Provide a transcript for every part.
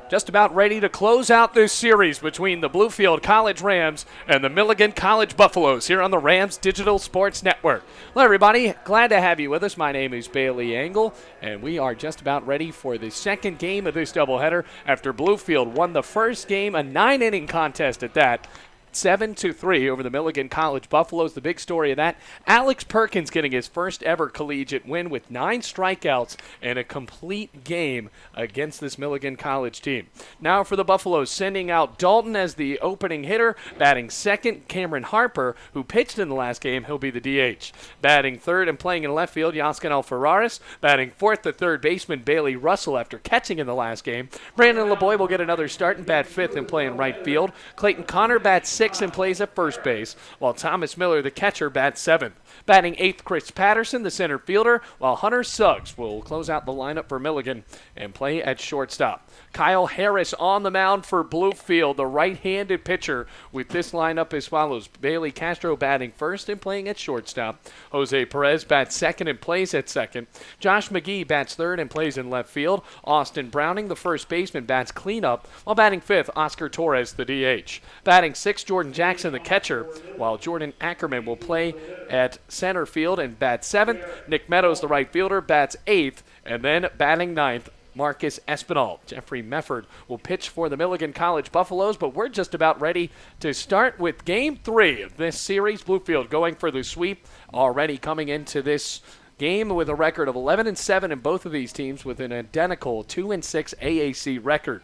Just about ready to close out this series between the Bluefield College Rams and the Milligan College Buffaloes here on the Rams Digital Sports Network. Hello, everybody. Glad to have you with us. My name is Bailey Engel, and we are just about ready for the second game of this doubleheader after Bluefield won the first game, a 9-inning contest at that. 7-3 over the Milligan College Buffaloes. The big story of that, Alex Perkins getting his first ever collegiate win with 9 strikeouts and a complete game against this Milligan College team. Now for the Buffaloes, sending out Dalton as the opening hitter. Batting second, Cameron Harper, who pitched in the last game. He'll be the DH. Batting third and playing in left field, Yaskanel Ferraris. Batting fourth, the third baseman, Bailey Russell, after catching in the last game. Brandon LeBoy will get another start and bat fifth and play in right field. Clayton Connor bats sixth and plays at first base, while Thomas Miller, the catcher, bats seventh. Batting eighth, Chris Patterson, the center fielder, while Hunter Suggs will close out the lineup for Milligan and play at shortstop. Kyle Harris on the mound for Bluefield, the right-handed pitcher, with this lineup as follows. Bailey Castro batting first and playing at shortstop. Jose Perez bats second and plays at second. Josh McGee bats third and plays in left field. Austin Browning, the first baseman, bats cleanup, while batting fifth, Oscar Torres, the DH. Batting sixth, Jordan Jackson, the catcher, while Jordan Ackerman will play at center field and bat seventh. Nick Meadows, the right fielder, bats eighth, and then batting ninth, Marcus Espinal. Jeffrey Mefford will pitch for the Milligan College Buffaloes, but we're just about ready to start with Game 3 of this series. Bluefield going for the sweep, already coming into this game with a record of 11-7 in both of these teams with an identical 2-6 AAC record.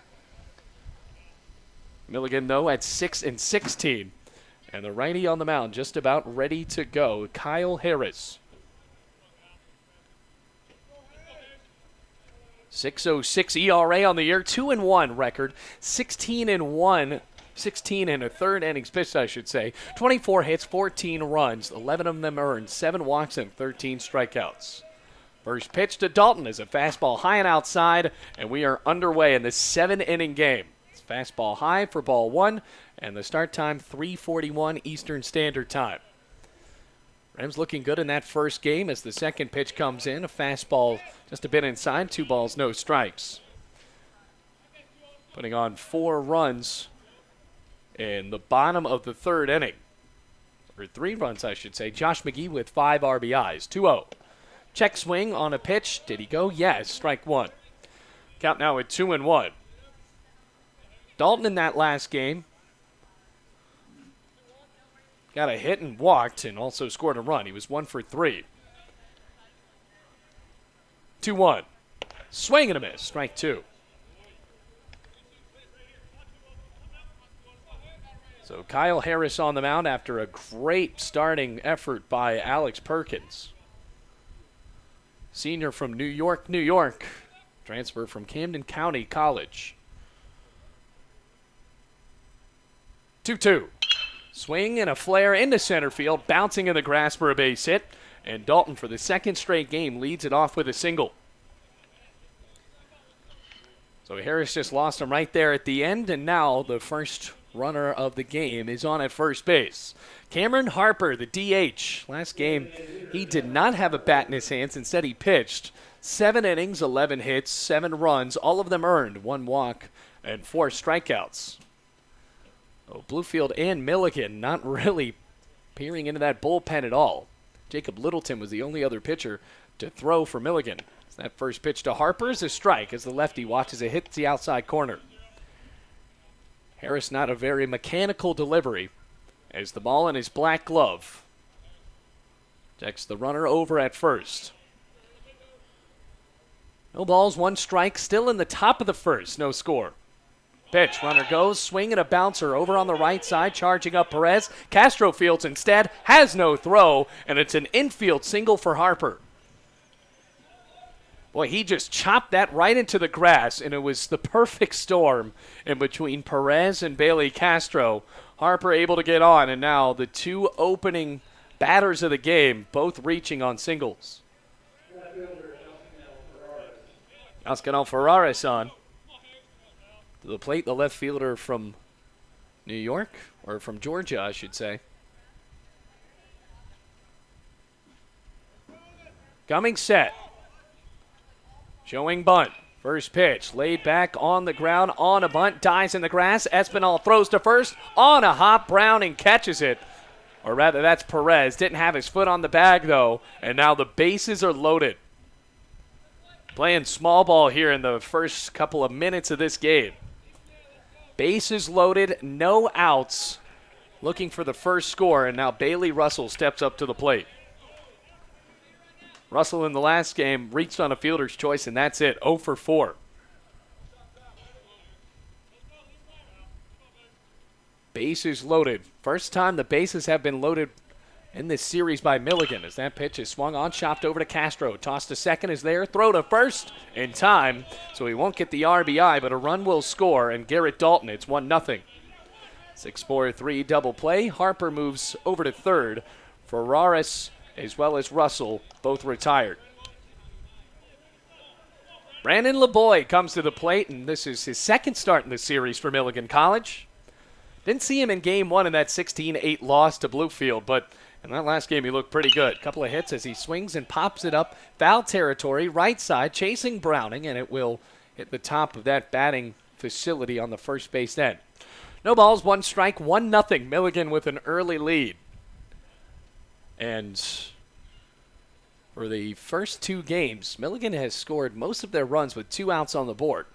Milligan, though, at 6-16. And the righty on the mound just about ready to go, Kyle Harris. 6.06 ERA on the year, 2-1 record, 16-1, 16 and a third innings pitched, I should say. 24 hits, 14 runs, 11 of them earned, 7 walks and 13 strikeouts. First pitch to Dalton is a fastball high and outside, and we are underway in this 7-inning game. It's fastball high for ball 1, and the start time 3:41 Eastern Standard Time. Rams looking good in that first game as the second pitch comes in. A fastball just a bit inside. 2 balls, no strikes. Putting on 4 runs in the bottom of the third inning. Or 3 runs, I should say. Josh McGee with 5 RBIs. 2-0. Check swing on a pitch. Did he go? Yes. Strike 1. Count now at 2-1. Dalton in that last game got a hit and walked and also scored a run. He was 1 for 3. 2-1. Swing and a miss. Strike 2. So Kyle Harris on the mound after a great starting effort by Alex Perkins. Senior from New York, New York. Transfer from Camden County College. 2-2. Swing and a flare into center field, bouncing in the grass for a base hit. And Dalton, for the second straight game, leads it off with a single. So Harris just lost him right there at the end, and now the first runner of the game is on at first base. Cameron Harper, the DH. Last game, he did not have a bat in his hands. Instead, he pitched 7 innings, 11 hits, 7 runs, all of them earned, 1 walk, and 4 strikeouts. Oh, Bluefield and Milligan not really peering into that bullpen at all. Jacob Littleton was the only other pitcher to throw for Milligan. That first pitch to Harper is a strike as the lefty watches it hit the outside corner. Harris not a very mechanical delivery as the ball in his black glove. Checks the runner over at first. No balls, 1 strike, still in the top of the first, no score. Pitch, runner goes, swing and a bouncer over on the right side, charging up Perez. Castro fields instead, has no throw, and it's an infield single for Harper. Boy, he just chopped that right into the grass, and it was the perfect storm in between Perez and Bailey Castro. Harper able to get on, and now the 2 opening batters of the game, both reaching on singles. Yaskanel Ferraris on. To the plate, the left fielder from New York, or from Georgia, I should say. Coming set. Showing bunt. First pitch, laid back on the ground, on a bunt, dies in the grass. Espinal throws to first, on a hop, Browning catches it. Or rather, that's Perez. Didn't have his foot on the bag, though, and now the bases are loaded. Playing small ball here in the first couple of minutes of this game. Bases loaded, no outs, looking for the first score, and now Bailey Russell steps up to the plate. Russell in the last game reached on a fielder's choice, and that's it, 0 for 4. Bases loaded. First time the bases have been loaded in this series by Milligan as that pitch is swung on, chopped over to Castro. Toss to second is there, throw to first in time, so he won't get the RBI, but a run will score, and Garrett Dalton, it's 1-0. 6-4-3 double play. Harper moves over to third. Ferraris as well as Russell, both retired. Brandon LeBoy comes to the plate, and this is his second start in the series for Milligan College. Didn't see him in game one in that 16-8 loss to Bluefield, but in that last game he looked pretty good. Couple of hits as he swings and pops it up. Foul territory, right side, chasing Browning, and it will hit the top of that batting facility on the first base end. No balls, 1 strike, 1-0. Milligan with an early lead. And for the first 2 games, Milligan has scored most of their runs with 2 outs on the board.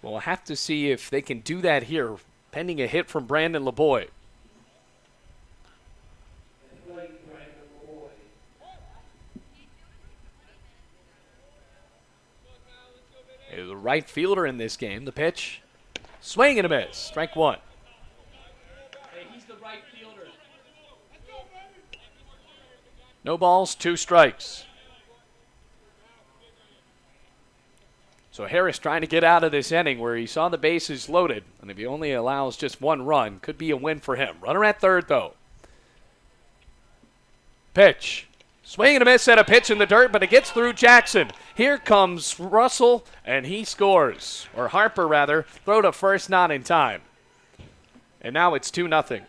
We'll have to see if they can do that here, pending a hit from Brandon LeBoy. The right fielder in this game, the pitch, swing and a miss, strike 1. He's the right fielder. No balls, 2 strikes. So Harris trying to get out of this inning where he saw the bases loaded, and if he only allows just 1 run, could be a win for him. Runner at third, though. Pitch. Swing and a miss at a pitch in the dirt, but it gets through Jackson. Here comes Russell, and he scores. Or Harper, rather. Throw to first, not in time. And now it's 2-0.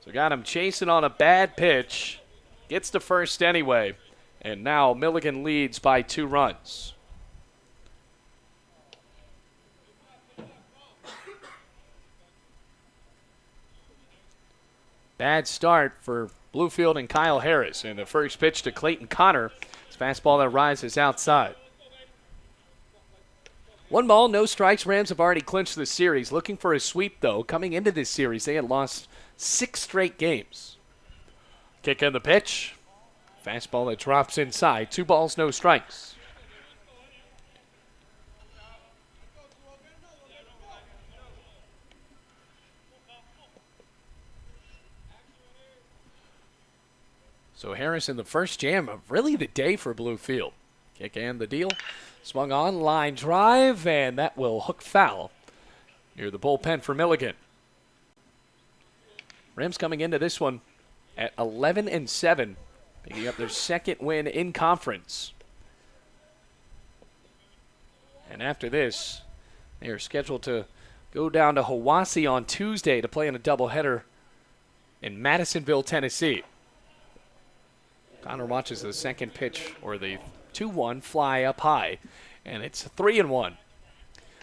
So got him chasing on a bad pitch. Gets to first anyway. And now Milligan leads by 2 runs. Bad start for Bluefield and Kyle Harris. And the first pitch to Clayton Connor. His fastball that rises outside. 1 ball, no strikes. Rams have already clinched the series. Looking for a sweep, though. Coming into this series, they had lost 6 straight games. Kick in the pitch. Fastball that drops inside. 2 balls, no strikes. So Harris in the first jam of really the day for Bluefield. Kick and the deal. Swung on, line drive, and that will hook foul near the bullpen for Milligan. Rams coming into this one at 11-7, picking up their second win in conference. And after this, they are scheduled to go down to Hiwassee on Tuesday to play in a doubleheader in Madisonville, Tennessee. Connor watches the second pitch, or the 2-1 fly up high, and it's 3-1.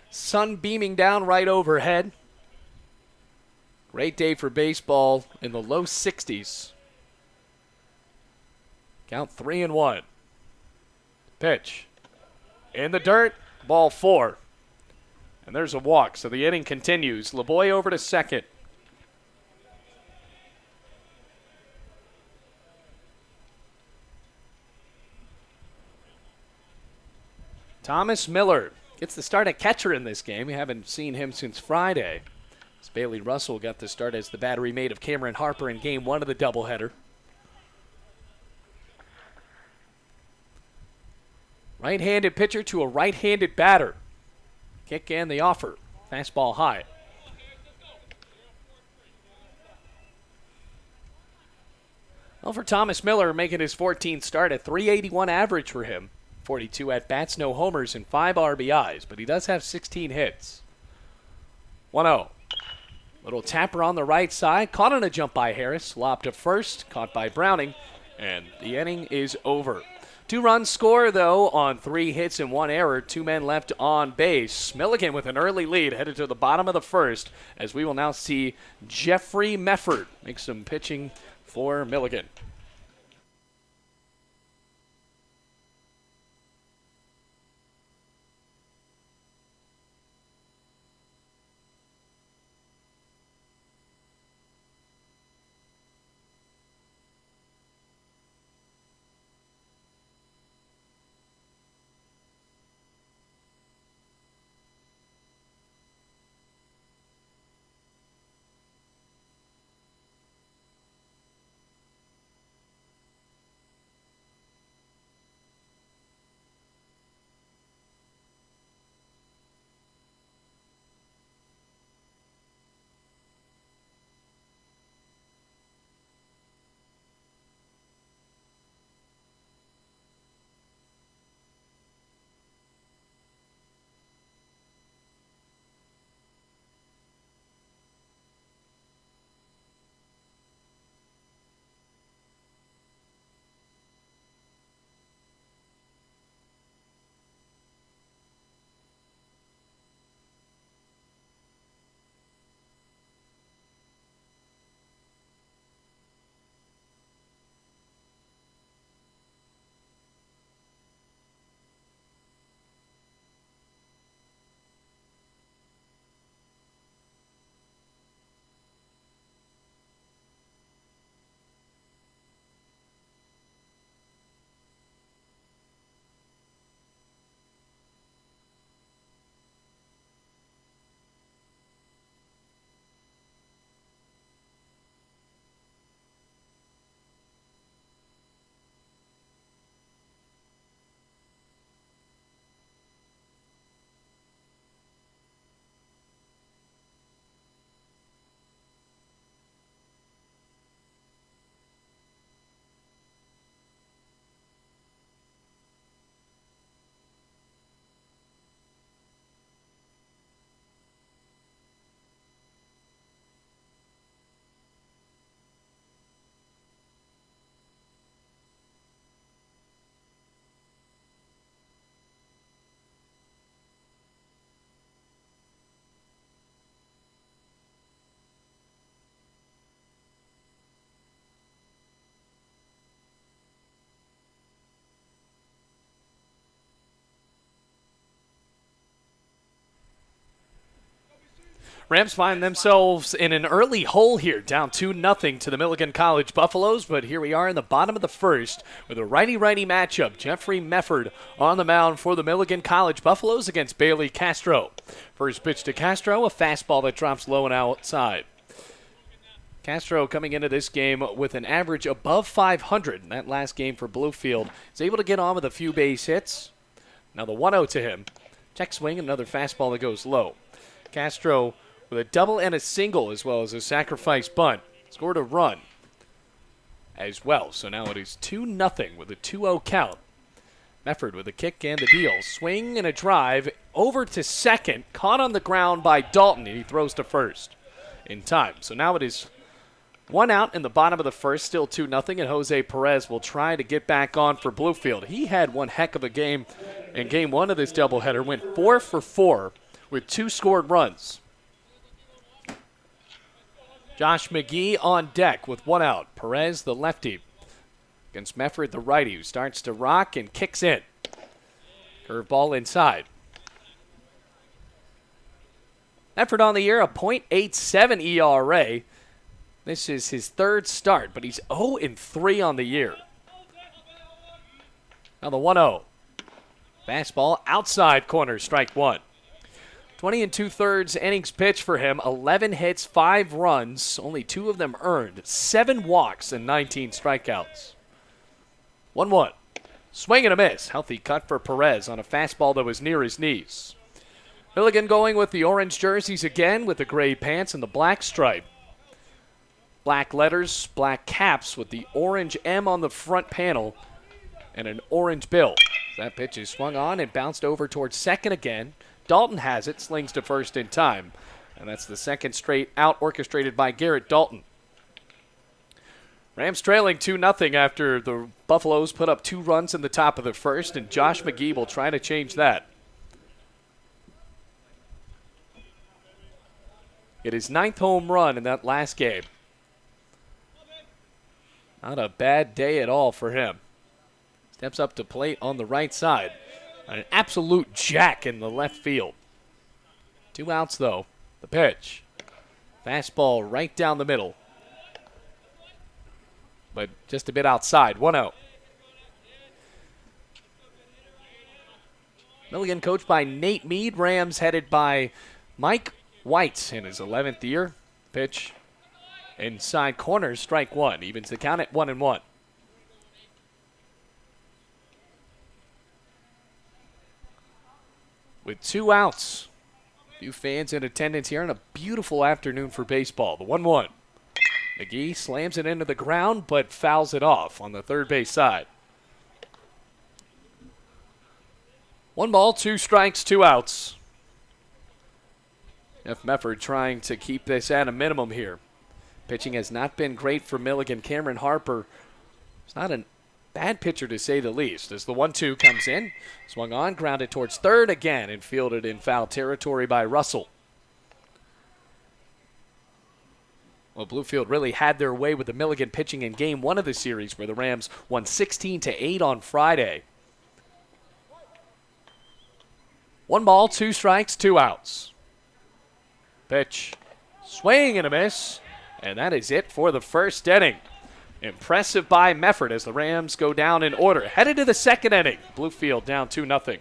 Sun beaming down right overhead. Great day for baseball in the low 60s. Count 3-1. Pitch. In the dirt, ball 4. And there's a walk, so the inning continues. LeBoy over to second. Thomas Miller gets the start at catcher in this game. We haven't seen him since Friday. As Bailey Russell got the start as the battery mate of Cameron Harper in game 1 of the doubleheader. Right-handed pitcher to a right-handed batter. Kick and the offer. Fastball high. Well, for Thomas Miller, making his 14th start at .381 average for him. 42 at-bats, no homers, and 5 RBIs, but he does have 16 hits. 1-0. Little tapper on the right side, caught on a jump by Harris, lobbed to first, caught by Browning, and the inning is over. 2-run score, though, on 3 hits and 1 error. 2 men left on base. Milligan with an early lead headed to the bottom of the first, as we will now see Jeffrey Mefford make some pitching for Milligan. Rams find themselves in an early hole here, down 2-0 to the Milligan College Buffaloes, but here we are in the bottom of the first with a righty-righty matchup. Jeffrey Mefford on the mound for the Milligan College Buffaloes against Bailey Castro. First pitch to Castro, a fastball that drops low and outside. Castro coming into this game with an average above 500 in that last game for Bluefield. Is able to get on with a few base hits. Now the 1-0 to him. Check swing, another fastball that goes low. Castro with a double and a single as well as a sacrifice bunt. Scored a run as well. So now it is 2-0 with a 2-0 count. Mefford with a kick and the deal. Swing and a drive over to second. Caught on the ground by Dalton, and he throws to first in time. So now it is 1 out in the bottom of the first, still 2-0, and Jose Perez will try to get back on for Bluefield. He had one heck of a game in game 1 of this doubleheader. Went 4 for 4 with 2 scored runs. Josh McGee on deck with 1 out. Perez, the lefty, against Mefford, the righty, who starts to rock and kicks in. Curveball inside. Mefford on the year, a .87 ERA. This is his 3rd start, but he's 0-3 on the year. Now the 1-0. Fastball outside corner, strike 1. 20 2/3 innings pitched for him. 11 hits, 5 runs, only 2 of them earned. 7 walks and 19 strikeouts. 1-1. Swing and a miss. Healthy cut for Perez on a fastball that was near his knees. Milligan going with the orange jerseys again with the gray pants and the black stripe. Black letters, black caps with the orange M on the front panel and an orange bill. That pitch is swung on and bounced over towards second again. Dalton has it, slings to first in time. And that's the second straight out orchestrated by Garrett Dalton. Rams trailing 2-0 after the Buffaloes put up 2 runs in the top of the first, and Josh McGee will try to change that. It is 9th home run in that last game. Not a bad day at all for him. Steps up to plate on the right side. An absolute jack in the left field. 2 outs, though. The pitch. Fastball right down the middle. But just a bit outside. 1-0. Milligan coached by Nate Mead. Rams headed by Mike White in his 11th year. Pitch inside corner, strike 1. Evens the count at 1-1. With 2 outs. Few fans in attendance here on a beautiful afternoon for baseball. The 1-1. McGee slams it into the ground, but fouls it off on the third base side. 1 ball, 2 strikes, 2 outs. Jeff Mefford trying to keep this at a minimum here. Pitching has not been great for Milligan. Cameron Harper is not a bad pitcher to say the least. As the 1-2 comes in, swung on, grounded towards third again, and fielded in foul territory by Russell. Well, Bluefield really had their way with the Milligan pitching in Game 1 of the series, where the Rams won 16-8 on Friday. 1 ball, 2 strikes, 2 outs. Pitch, swing and a miss, and that is it for the first inning. Impressive by Mefford as the Rams go down in order. Headed to the second inning. Bluefield down 2-0.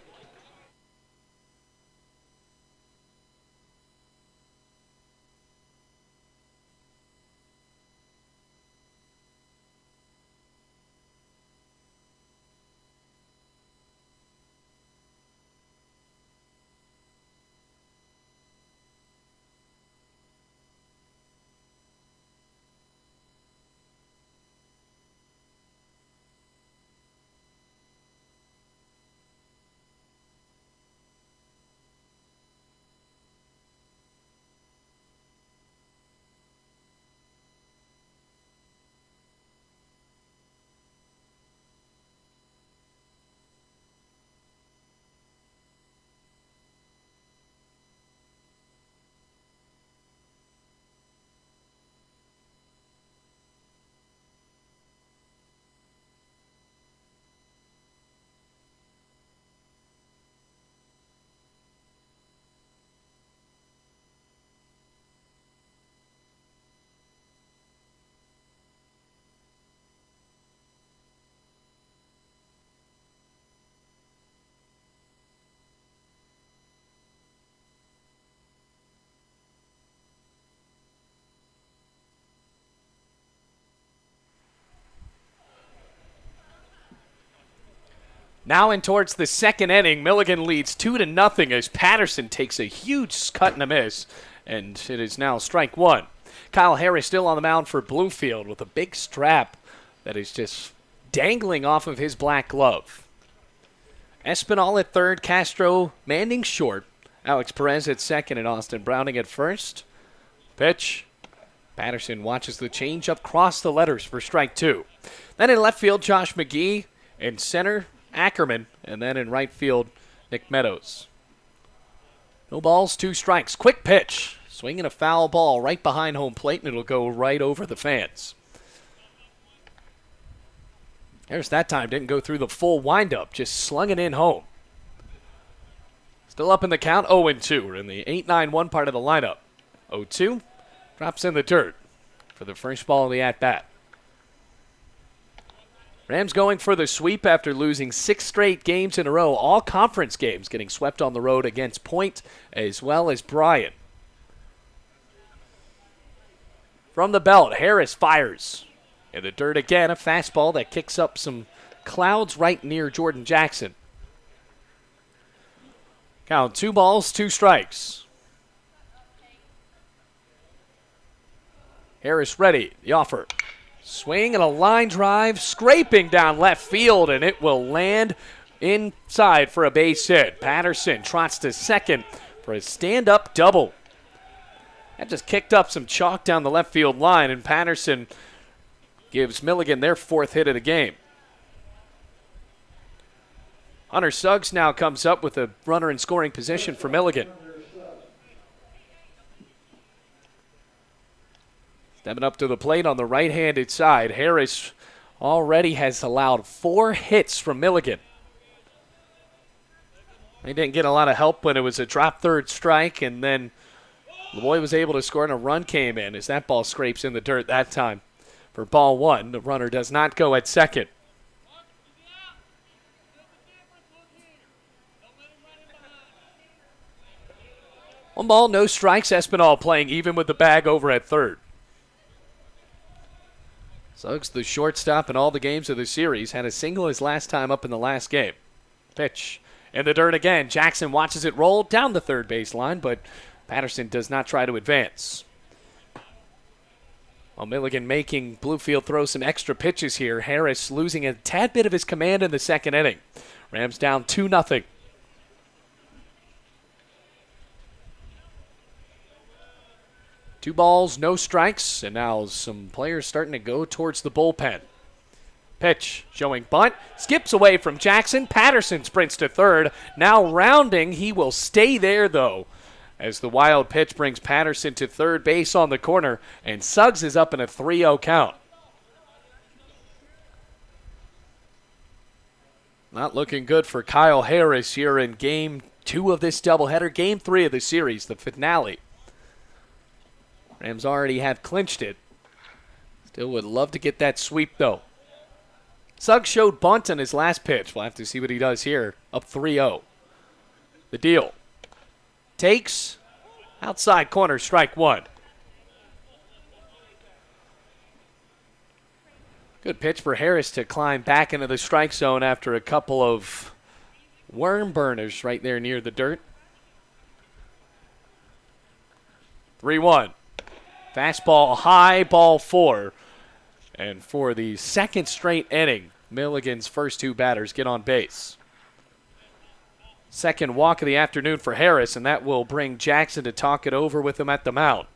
Now in towards the second inning, Milligan leads 2-0 as Patterson takes a huge cut and a miss, and it is now strike 1. Kyle Harris still on the mound for Bluefield with a big strap that is just dangling off of his black glove. Espinal at third, Castro Manning short, Alex Perez at second, and Austin Browning at first. Pitch. Patterson watches the changeup cross the letters for strike 2. Then in left field, Josh McGee. In center, Ackerman, and then in right field, Nick Meadows. No balls, 2 strikes. Quick pitch. Swinging a foul ball right behind home plate, and it'll go right over the fence. Harris that time didn't go through the full windup, just slung it in home. Still up in the count, 0-2. We're in the 8-9-1 part of the lineup. 0-2, drops in the dirt for the first ball of the at-bat. Rams going for the sweep after losing 6 straight games in a row, all conference games, getting swept on the road against Point as well as Bryant. From the belt, Harris fires. In the dirt again, a fastball that kicks up some clouds right near Jordan Jackson. Count 2 balls, 2 strikes. Harris ready, the offer. Swing and a line drive, scraping down left field, and it will land inside for a base hit. Patterson trots to second for a stand-up double. That just kicked up some chalk down the left field line, and Patterson gives Milligan their 4th hit of the game. Hunter Suggs now comes up with a runner in scoring position for Milligan. Stepping up to the plate on the right-handed side, Harris already has allowed 4 hits from Milligan. He didn't get a lot of help when it was a drop third strike, and then LeBoy was able to score and a run came in as that ball scrapes in the dirt that time. For ball 1, the runner does not go at second. One ball, no strikes. Espinal playing even with the bag over at third. Suggs, the shortstop in all the games of the series, had a single his last time up in the last game. Pitch in the dirt again. Jackson watches it roll down the third baseline, but Patterson does not try to advance. While Milligan making Bluefield throw some extra pitches here, Harris losing a tad bit of his command in the second inning. Rams down 2-0. Two balls, no strikes, and now some players starting to go towards the bullpen. Pitch showing bunt, skips away from Jackson. Patterson sprints to third. Now rounding, he will stay there though, as the wild pitch brings Patterson to third base on the corner, and Suggs is up in a 3-0 count. Not looking good for Kyle Harris here in Game 2 of this doubleheader. Game 3 of the series, the finale. Rams already have clinched it. Still would love to get that sweep, though. Suggs showed bunt on his last pitch. We'll have to see what he does here. Up 3-0. The deal. Takes. Outside corner, strike 1. Good pitch for Harris to climb back into the strike zone after a couple of worm burners right there near the dirt. 3-1. Fastball high, ball 4. And for the second straight inning, Milligan's first 2 batters get on base. Second walk of the afternoon for Harris, and that will bring Jackson to talk it over with him at the mound.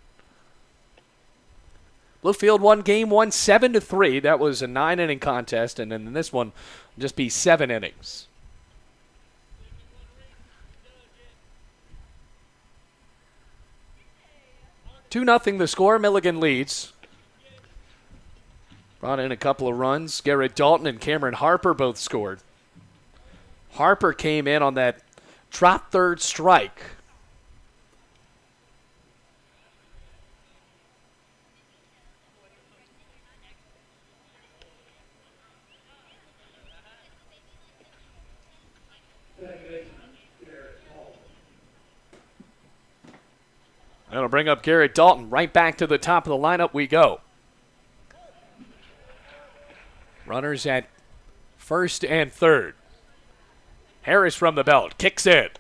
Bluefield won Game 1 7-3. That was a 9-inning contest, and then this one will just be 7 innings. Two 2-0 the score. Milligan leads. Brought in a couple of runs. Garrett Dalton and Cameron Harper both scored. Harper came in on that drop third strike. That'll bring up Garrett Dalton. Right back to the top of the lineup we go. Runners at first and third. Harris from the belt. Kicks in.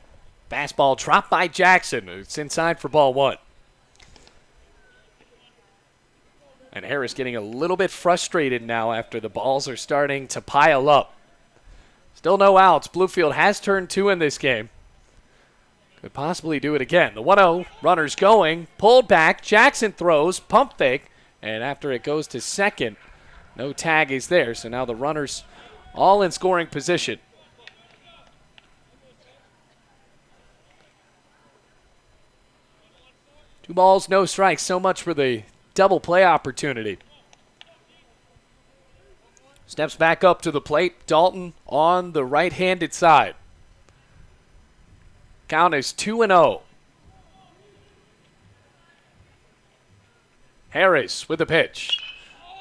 Fastball dropped by Jackson. It's inside for ball 1. And Harris getting a little bit frustrated now after the balls are starting to pile up. Still no outs. Bluefield has turned 2 in this game. Could possibly do it again. The 1-0, runners going, pulled back. Jackson throws, pump fake, and after it goes to second, no tag is there. So now the runners all in scoring position. Two balls, no strikes. So much for the double play opportunity. Steps back up to the plate. Dalton on the right-handed side. Count is 2-0. Harris with the pitch.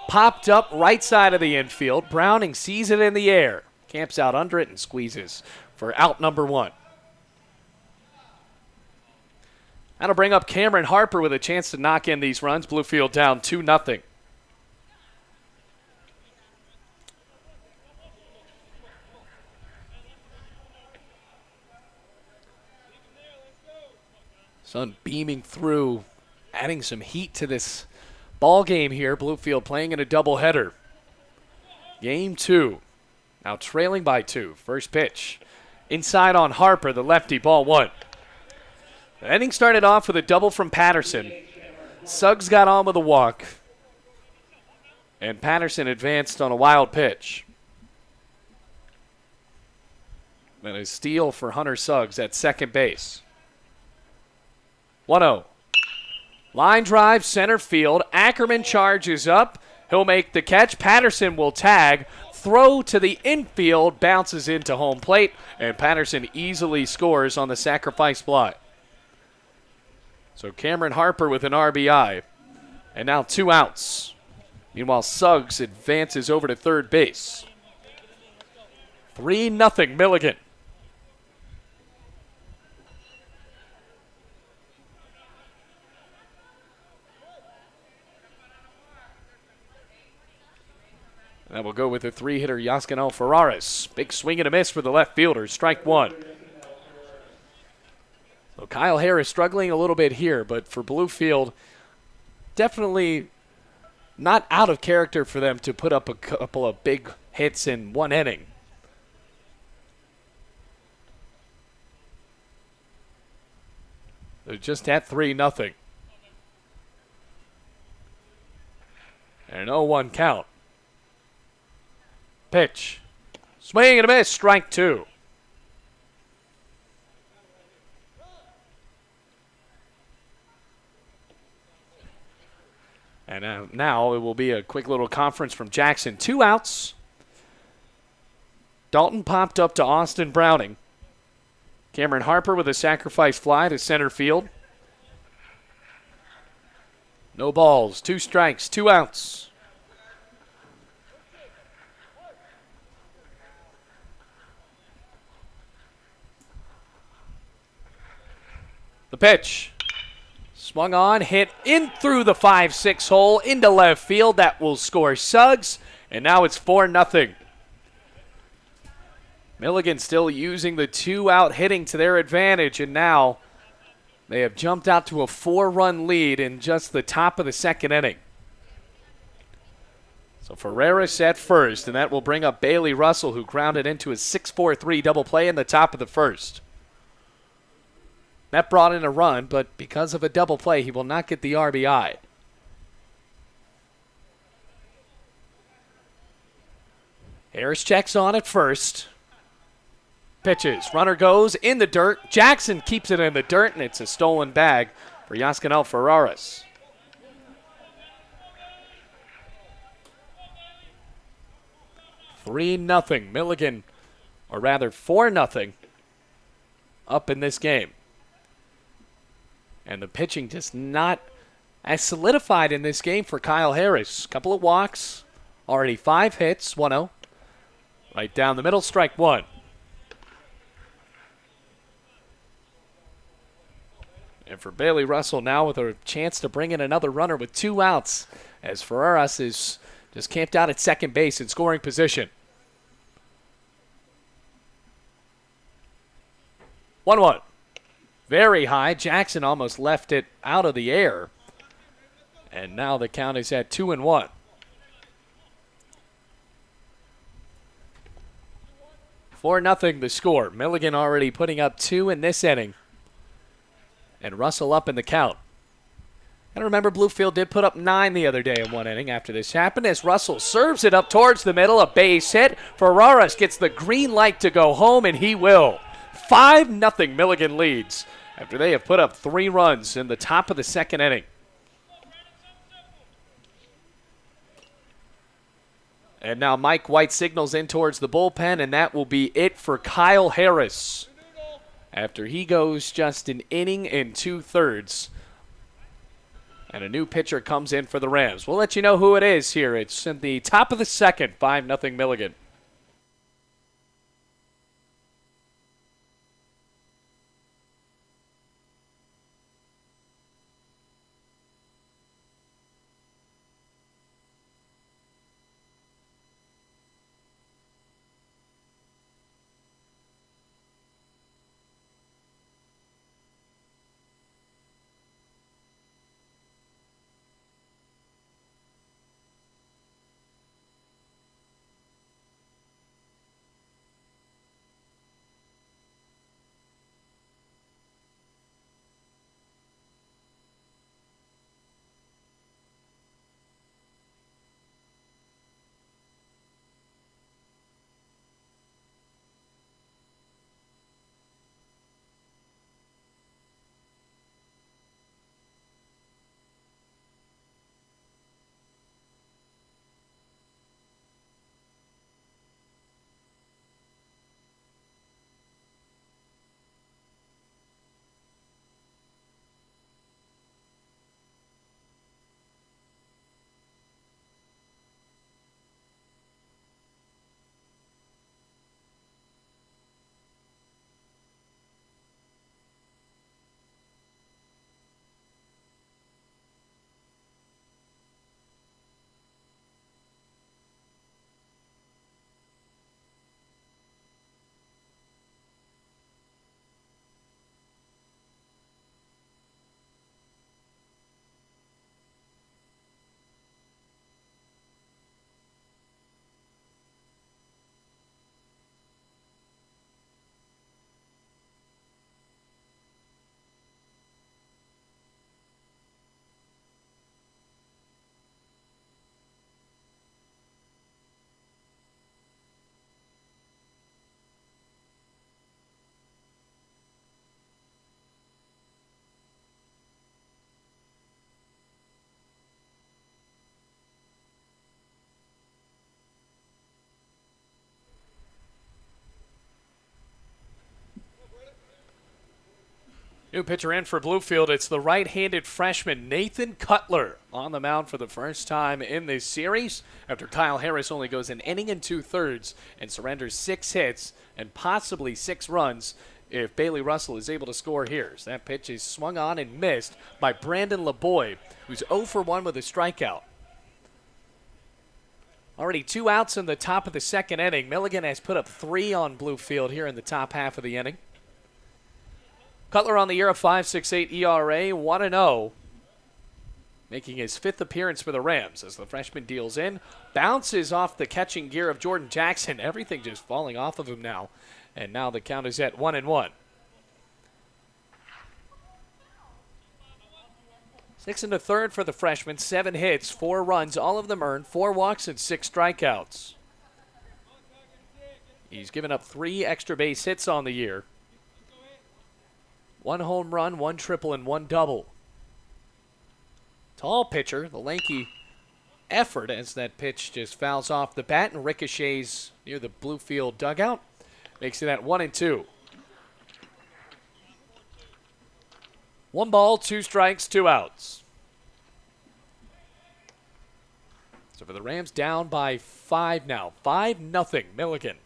Popped up right side of the infield. Browning sees it in the air. Camps out under it and squeezes for out number 1. That'll bring up Cameron Harper with a chance to knock in these runs. Bluefield down 2-0. Sun beaming through, adding some heat to this ball game here. Bluefield playing in a doubleheader. Game 2. Now trailing by 2. First pitch. Inside on Harper, the lefty, ball 1. The inning started off with a double from Patterson. Suggs got on with a walk. And Patterson advanced on a wild pitch. And a steal for Hunter Suggs at second base. 1-0. Line drive, center field. Ackerman charges up. He'll make the catch. Patterson will tag. Throw to the infield, bounces into home plate, and Patterson easily scores on the sacrifice fly. So Cameron Harper with an RBI. And now 2 outs. Meanwhile, Suggs advances over to third base. 3-0 Milligan. And that will go with the 3-hitter Yascanel Ferraris. Big swing and a miss for the left fielder. Strike 1. So Kyle Harris struggling a little bit here, but for Bluefield, definitely not out of character for them to put up a couple of big hits in one inning. They're just at 3-0. And an 0-1 count. Pitch. Swing and a miss. Strike 2. And now it will be a quick little conference from Jackson. 2 outs. Dalton popped up to Austin Browning. Cameron Harper with a sacrifice fly to center field. No balls. 2 strikes. 2 outs. The pitch. Swung on, hit in through the 5-6 hole into left field. That will score Suggs. And now it's 4-0. Milligan still using the 2-out hitting to their advantage. And now they have jumped out to a 4-run lead in just the top of the second inning. So Ferreras at first, and that will bring up Bailey Russell, who grounded into his 6-4-3 double play in the top of the first. That brought in a run, but because of a double play, he will not get the RBI. Harris checks on at first. Pitches. Runner goes in the dirt. Jackson keeps it in the dirt, and it's a stolen bag for Yascanel Ferraris. $3-0 Milligan, or rather 4-0 up in this game. And the pitching just not as solidified in this game for Kyle Harris. Couple of walks, already 5 hits, 1-0. Right down the middle, strike 1. And for Bailey Russell now with a chance to bring in another runner with 2 outs, as Ferraris is just camped out at second base in scoring position. 1-1. Very high. Jackson almost left it out of the air. And now the count is at 2-1. 4-0 the score. Milligan already putting up 2 in this inning. And Russell up in the count. And remember, Bluefield did put up 9 the other day in one inning after this happened, as Russell serves it up towards the middle. A base hit. Ferraris gets the green light to go home, and he will. 5-0 Milligan leads after they have put up 3 runs in the top of the second inning. And now Mike White signals in towards the bullpen, and that will be it for Kyle Harris after he goes just an inning and 2/3. And a new pitcher comes in for the Rams. We'll let you know who it is here. It's in the top of the second, 5-0 Milligan. New pitcher in for Bluefield. It's the right-handed freshman Nathan Cutler on the mound for the first time in this series after Kyle Harris only goes an inning and 2/3 and surrenders 6 hits and possibly 6 runs if Bailey Russell is able to score here. So that pitch is swung on and missed by Brandon LeBoy, who's 0 for 1 with a strikeout. Already 2 outs in the top of the second inning. Milligan has put up 3 on Bluefield here in the top half of the inning. Cutler on the year, a 5.68 ERA, 1-0, making his 5th appearance for the Rams as the freshman deals in, bounces off the catching gear of Jordan Jackson. Everything just falling off of him now, and now the count is at 1-1. 6 1/3 for the freshman, 7 hits, 4 runs, all of them earned, 4 walks and 6 strikeouts. He's given up 3 extra base hits on the year. 1 home run, 1 triple, and 1 double. Tall pitcher, the lanky effort as that pitch just fouls off the bat and ricochets near the Bluefield dugout. Makes it at 1-2. 1 ball, 2 strikes, 2 outs. So for the Rams, down by 5 now. 5-0 Milligan.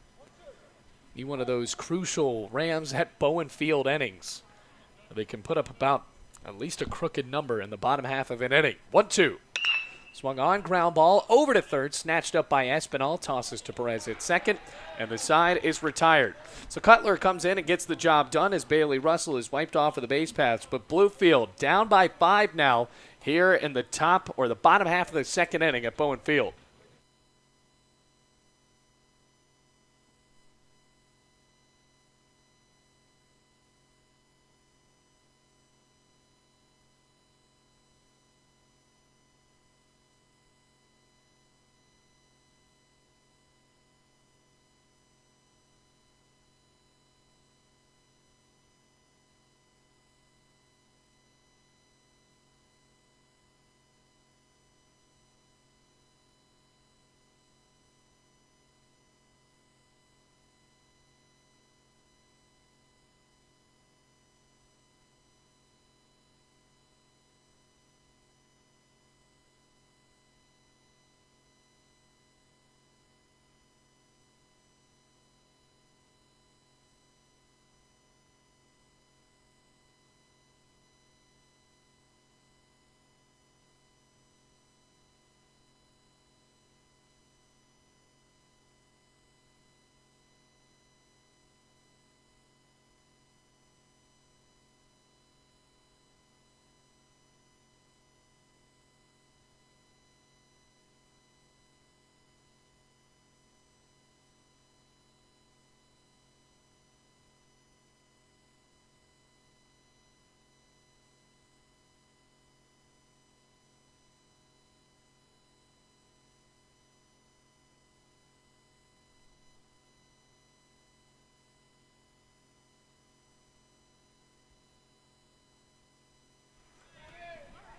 Need one of those crucial Rams at Bowen Field innings. They can put up about at least a crooked number in the bottom half of an inning. 1-2. Swung on, ground ball, over to third, snatched up by Espinal, tosses to Perez at second, and the side is retired. So Cutler comes in and gets the job done as Bailey Russell is wiped off of the base paths. But Bluefield down by 5 now here in the top or the bottom half of the second inning at Bowen Field.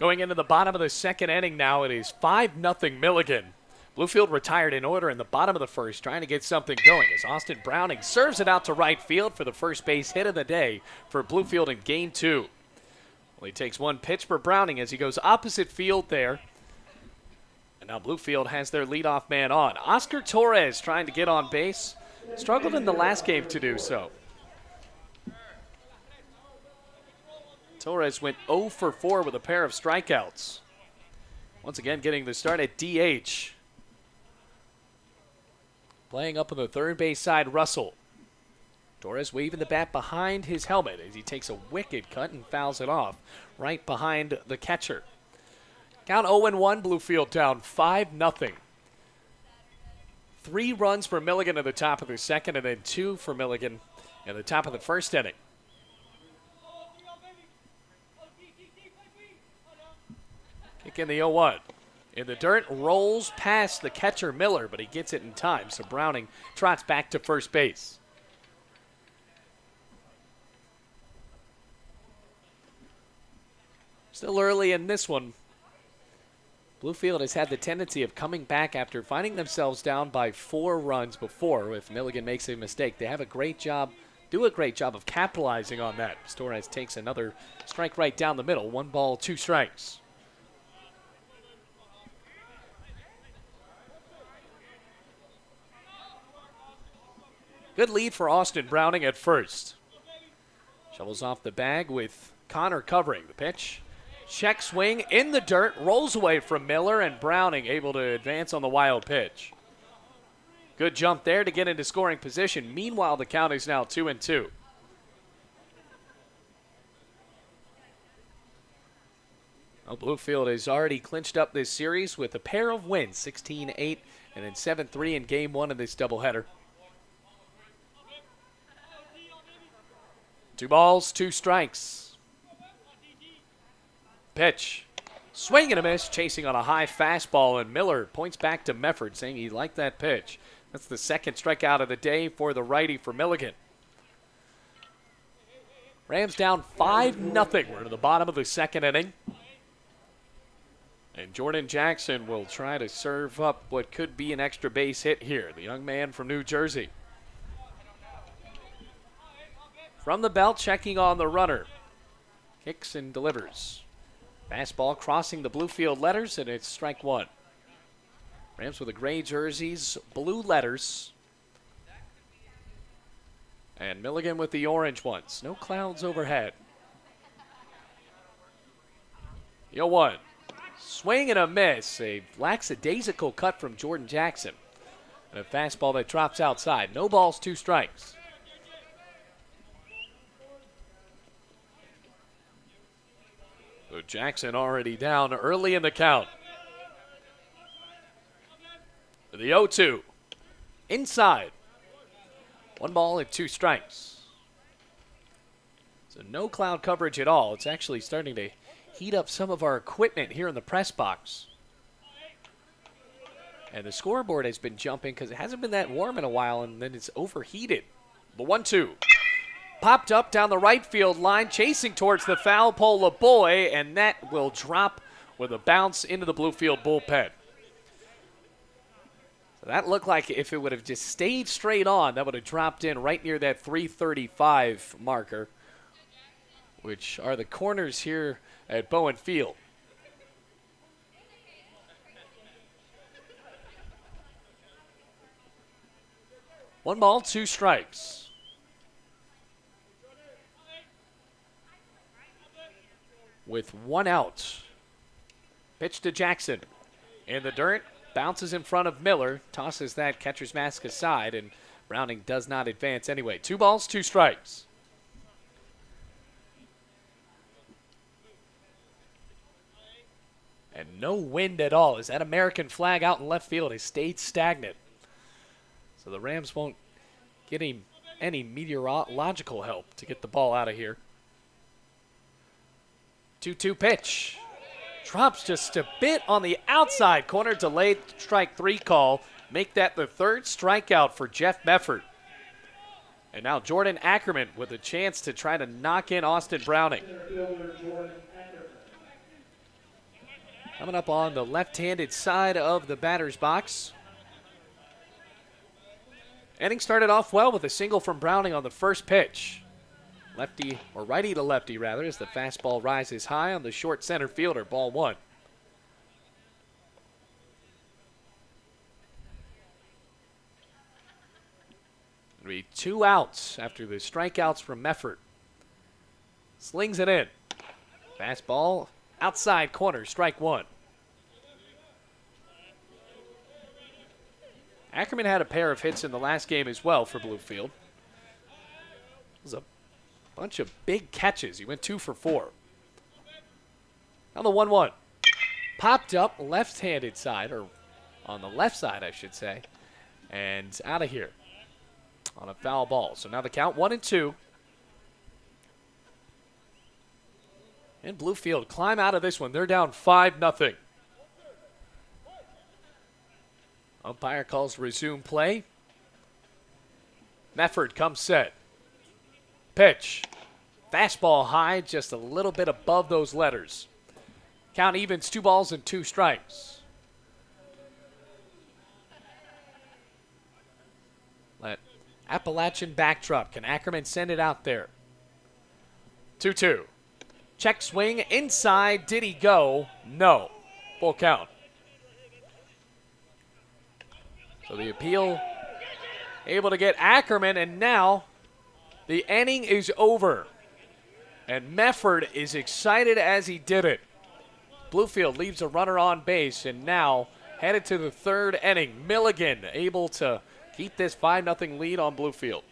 Going into the bottom of the second inning now, it is 5-0 Milligan. Bluefield retired in order in the bottom of the first, trying to get something going as Austin Browning serves it out to right field for the first base hit of the day for Bluefield in Game 2. Well, he takes 1 pitch for Browning as he goes opposite field there. And now Bluefield has their leadoff man on. Oscar Torres trying to get on base. Struggled in the last game to do so. Torres went 0 for 4 with a pair of strikeouts. Once again, getting the start at DH. Playing up on the third base side, Russell. Torres waving the bat behind his helmet as he takes a wicked cut and fouls it off right behind the catcher. Count 0-1, Bluefield down 5-0. 3 runs for Milligan at the top of the second and then 2 for Milligan in the top of the first inning. Kick in the 0-1. In the dirt, rolls past the catcher Miller, but he gets it in time, so Browning trots back to first base. Still early in this one. Bluefield has had the tendency of coming back after finding themselves down by 4 runs before if Milligan makes a mistake. They have a great job do a great job of capitalizing on that. Torres takes another strike right down the middle. 1 ball, 2 strikes. Good lead for Austin Browning at first. Shovels off the bag with Connor covering the pitch. Check swing in the dirt, rolls away from Miller, and Browning able to advance on the wild pitch. Good jump there to get into scoring position. Meanwhile, the count is now 2-2. Well, Bluefield has already clinched up this series with a pair of wins, 16-8 and then 7-3 in game 1 of this doubleheader. 2 balls, 2 strikes. Pitch. Swing and a miss, chasing on a high fastball, and Miller points back to Mefford, saying he liked that pitch. That's the second strikeout of the day for the righty for Milligan. Rams down 5-0. We're to the bottom of the second inning. And Jordan Jackson will try to serve up what could be an extra base hit here, the young man from New Jersey. From the belt, checking on the runner. Kicks and delivers. Fastball crossing the Bluefield letters, and it's strike 1. Rams with the gray jerseys, blue letters. And Milligan with the orange ones. No clouds overhead. 0-1. Swing and a miss. A lackadaisical cut from Jordan Jackson. And a fastball that drops outside. No balls, 2 strikes. So Jackson already down early in the count. The 0-2. Inside. 1 ball and 2 strikes. So no cloud coverage at all. It's actually starting to heat up some of our equipment here in the press box. And the scoreboard has been jumping because it hasn't been that warm in a while, and then it's overheated. The 1-2. Popped up down the right field line, chasing towards the foul pole, LeBoy, and that will drop with a bounce into the Bluefield bullpen. So that looked like if it would have just stayed straight on, that would have dropped in right near that 335 marker, which are the corners here at Bowen Field. One ball, 2 strikes. With 1 out. Pitch to Jackson. In the dirt, bounces in front of Miller, tosses that catcher's mask aside, and Browning does not advance anyway. 2 balls, 2 strikes. And no wind at all as that American flag out in left field has stayed stagnant. So the Rams won't get any meteorological help to get the ball out of here. 2-2 pitch. Drops just a bit on the outside corner. Delayed strike 3 call. Make that the 3rd strikeout for Jeff Mefford. And now Jordan Ackerman with a chance to try to knock in Austin Browning. Coming up on the left-handed side of the batter's box. Inning started off well with a single from Browning on the first pitch. Lefty, or righty to lefty rather, as the fastball rises high on the short center fielder, ball 1. It'll be 2 outs after the strikeouts from Mefford. Slings it in. Fastball, outside corner, strike 1. Ackerman had a pair of hits in the last game as well for Bluefield. It was a bunch of big catches. He went 2 for 4. Now the 1-1. Popped up left-handed side, or on the left side, I should say, and out of here on a foul ball. So now the count 1-2. And Bluefield climb out of this one. They're down 5-0. Umpire calls resume play. Mefford comes set. Pitch. Fastball high, just a little bit above those letters. Count evens, 2 balls and 2 strikes. Let Appalachian backdrop. Can Ackerman send it out there? 2-2. Check swing inside. Did he go? No. Full count. So the appeal able to get Ackerman, and now the inning is over. And Mefford is excited as he did it. Bluefield leaves a runner on base, and now headed to the third inning. Milligan able to keep this 5-0 lead on Bluefield.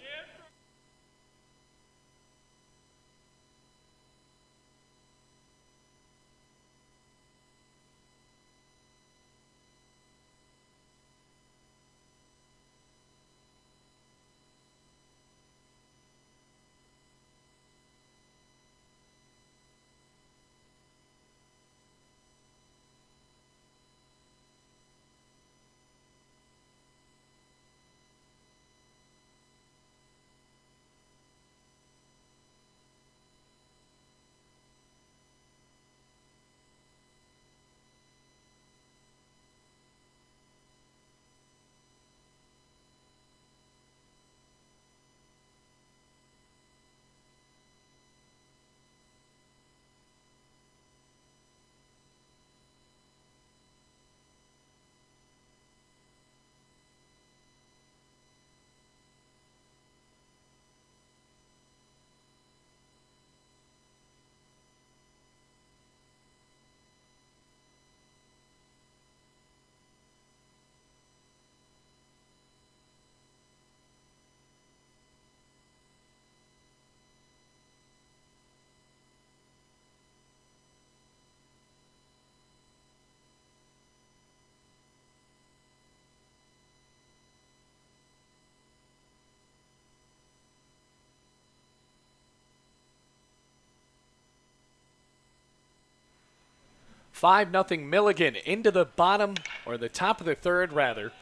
Five nothing Milligan into the bottom, or the top of the third rather,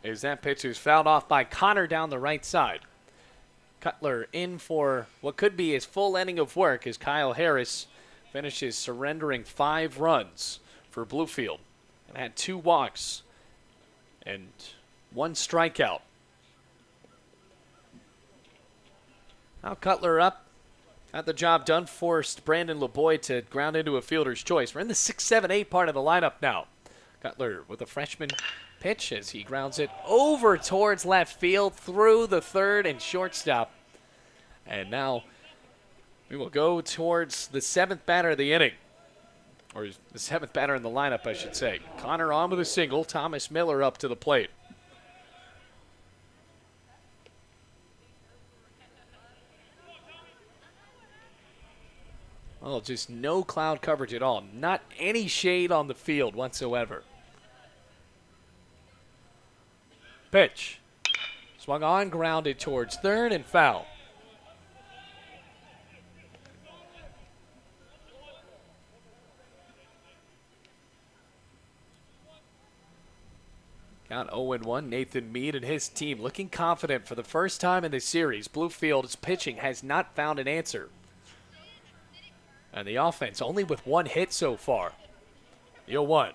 as that pitch is fouled off by Connor down the right side. Cutler in for what could be his full inning of work as Kyle Harris finishes surrendering 5 runs for Bluefield and had 2 walks and 1 strikeout. Now Cutler up. Got the job done, forced Brandon LeBoy to ground into a fielder's choice. We're in the 6-7-8 part of the lineup now. Cutler with a freshman pitch as he grounds it over towards left field through the third and shortstop. And now we will go towards the 7th batter of the inning. Or the 7th batter in the lineup, I should say. Connor on with a single. Thomas Miller up to the plate. Oh, just no cloud coverage at all. Not any shade on the field whatsoever. Pitch. Swung on, grounded towards third, and foul. Count 0-1. Nathan Mead and his team looking confident for the first time in the series. Bluefield's pitching has not found an answer. And the offense only with 1 hit so far. 0-1.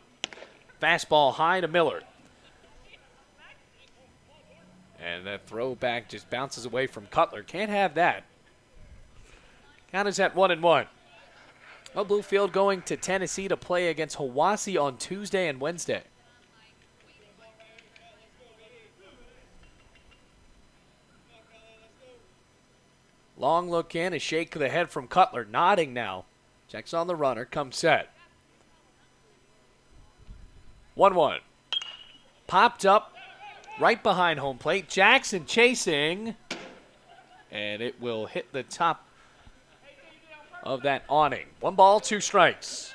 Fastball high to Miller. And that throwback just bounces away from Cutler. Can't have that. Count is at 1-1. Well, Bluefield going to Tennessee to play against Hiwassee on Tuesday and Wednesday. Long look in, a shake of the head from Cutler, nodding now. Checks on the runner, comes set. 1-1. Popped up right behind home plate. Jackson chasing. And it will hit the top of that awning. 1 ball, 2 strikes.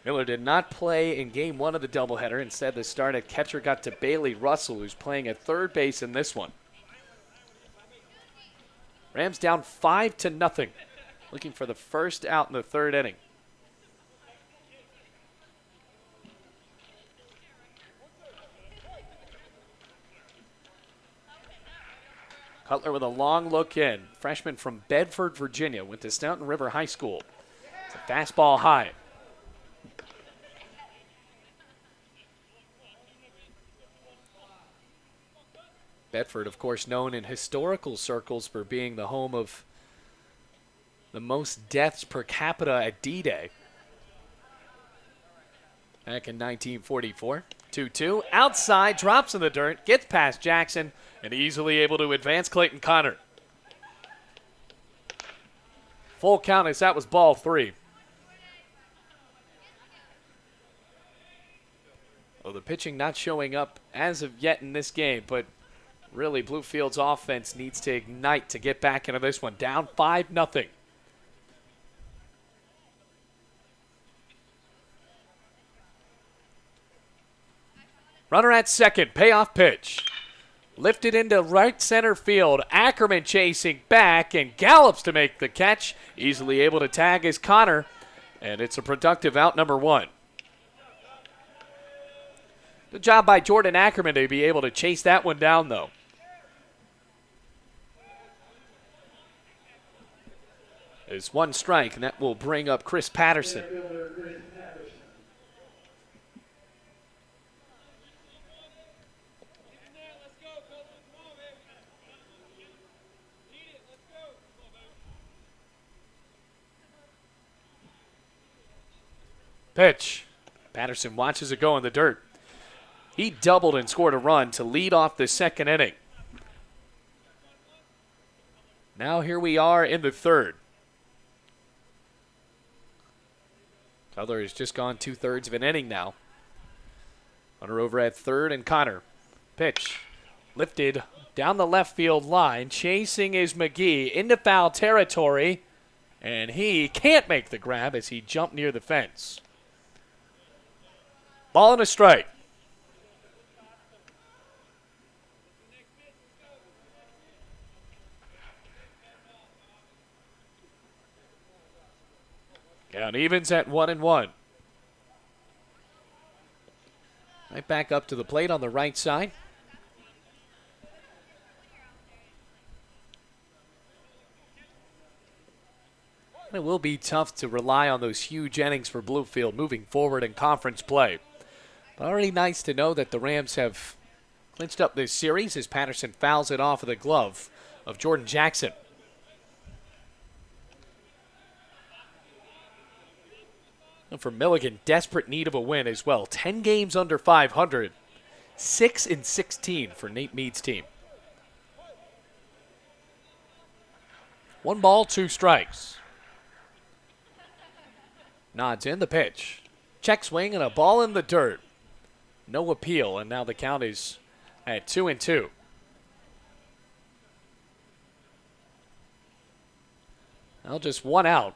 Miller did not play in game 1 of the doubleheader. Instead, the start at catcher got to Bailey Russell, who's playing at third base in this one. Rams down 5-0. Looking for the first out in the third inning. Cutler with a long look in. Freshman from Bedford, Virginia. Went to Staunton River High School. It's a fastball high. Bedford, of course, known in historical circles for being the home of the most deaths per capita at D-Day back in 1944. 2-2. Outside, drops in the dirt, gets past Jackson, and easily able to advance Clayton Connor. Full count as that was ball 3. Well, the pitching not showing up as of yet in this game, but really Bluefield's offense needs to ignite to get back into this one. Down 5-0. Runner at second, payoff pitch. Lifted into right center field. Ackerman chasing back and gallops to make the catch. Easily able to tag is Connor, and it's a productive out number 1. Good job by Jordan Ackerman to be able to chase that one down, though. There's 1 strike, and that will bring up Chris Patterson. Pitch. Patterson watches it go in the dirt. He doubled and scored a run to lead off the second inning. Now here we are in the third. Cutler has just gone 2/3 of an inning now. Runner over at third and Connor. Pitch. Lifted down the left field line. Chasing is McGee into foul territory. And he can't make the grab as he jumped near the fence. Ball and a strike. Count evens at 1-1. Right back up to the plate on the right side. And it will be tough to rely on those huge innings for Bluefield moving forward in conference play. But already nice to know that the Rams have clinched up this series as Patterson fouls it off of the glove of Jordan Jackson. And for Milligan, desperate need of a win as well. 10 games under 500. 6-16 for Nate Mead's team. 1 ball, 2 strikes. Nods in the pitch. Check swing and a ball in the dirt. No appeal, and now the count is at 2-2. Well, just 1 out.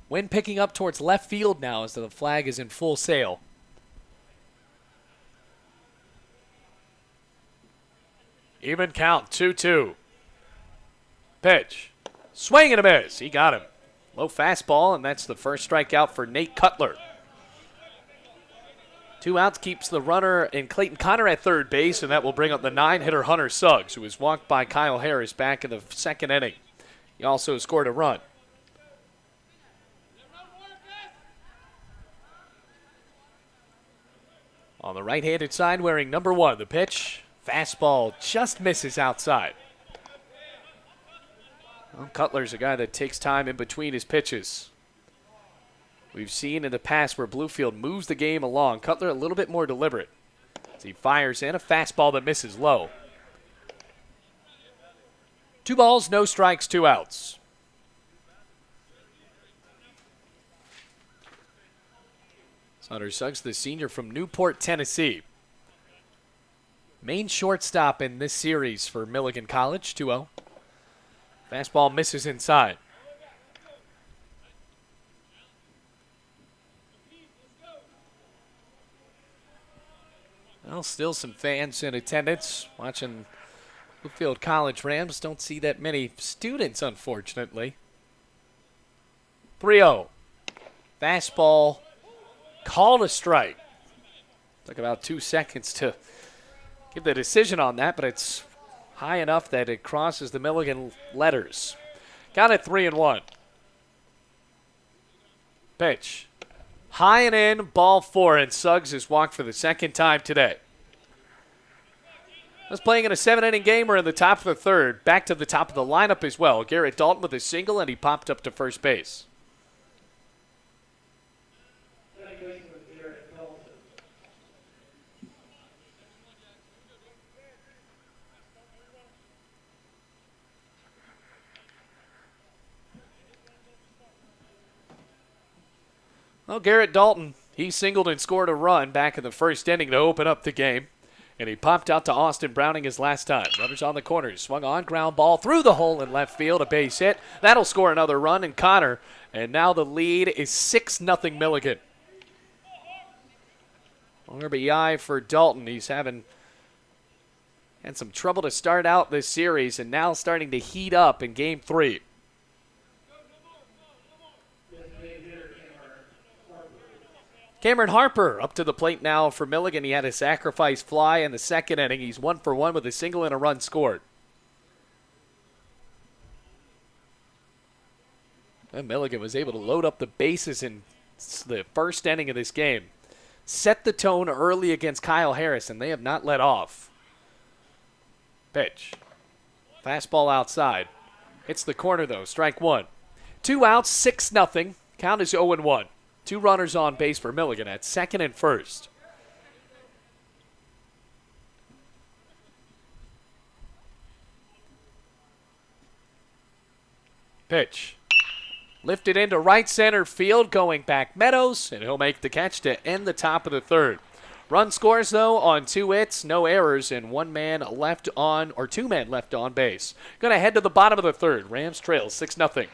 Wind picking up towards left field now as the flag is in full sail. Even count, 2-2. Pitch. Swing and a miss. He got him. Low fastball, and that's the first strikeout for Nate Cutler. 2 outs keeps the runner in Clayton Connor at third base, and that will bring up the 9-hitter Hunter Suggs, who was walked by Kyle Harris back in the second inning. He also scored a run. On the right-handed side, wearing number 1, the pitch. Fastball just misses outside. Well, Cutler's a guy that takes time in between his pitches. We've seen in the past where Bluefield moves the game along. Cutler a little bit more deliberate as he fires in a fastball that misses low. 2 balls, no strikes, 2 outs. Hunter Suggs, the senior from Newport, Tennessee. Main shortstop in this series for Milligan College, 2-0. Fastball misses inside. Well, still some fans in attendance watching Bluefield College Rams. Don't see that many students, unfortunately. 3-0. Fastball called a strike. Took about 2 seconds to give the decision on that, but it's high enough that it crosses the Milligan letters. Got it 3-1. Pitch. High and in, ball 4, and Suggs is walked for the second time today. Was playing in a 7-inning game. We're in the top of the third. Back to the top of the lineup as well. Garrett Dalton with a single, and he popped up to first base. Well, Garrett Dalton, he singled and scored a run back in the first inning to open up the game. And he popped out to Austin Browning his last time. Runners on the corners. Swung on, ground ball through the hole in left field. A base hit. That'll score another run. And Connor. And now the lead is 6-0 Milligan. RBI for Dalton. He's had some trouble to start out this series and now starting to heat up in game 3. Cameron Harper up to the plate now for Milligan. He had a sacrifice fly in the second inning. He's 1 for 1 with a single and a run scored. And Milligan was able to load up the bases in the first inning of this game. Set the tone early against Kyle Harris, and they have not let off. Pitch. Fastball outside. Hits the corner, though. Strike 1. 2 outs, 6-0. Count is 0-1. 2 runners on base for Milligan at second and first. Pitch. Lifted into right center field, going back Meadows, and he'll make the catch to end the top of the third. Run scores, though, on 2 hits, no errors, and 2 men left on base. Going to head to the bottom of the third. Rams trail 6-0.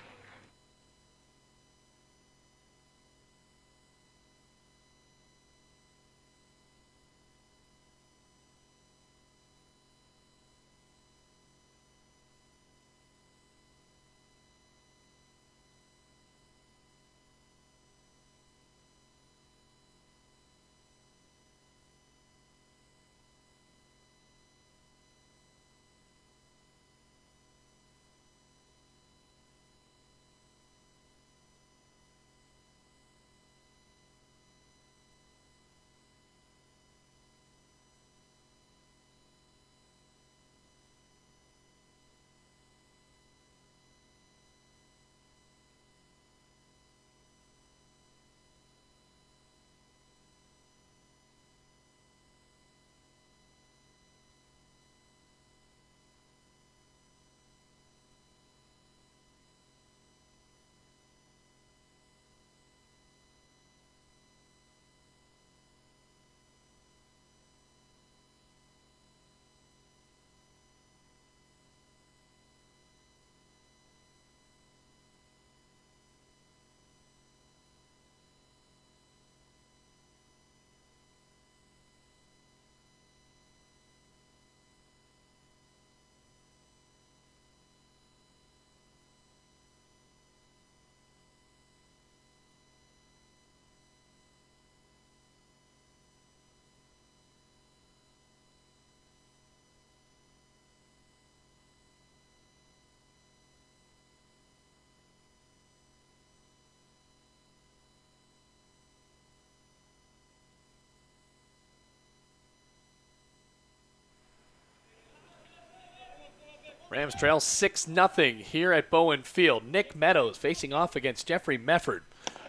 Rams trail 6-0 here at Bowen Field. Nick Meadows facing off against Jeffrey Mefford.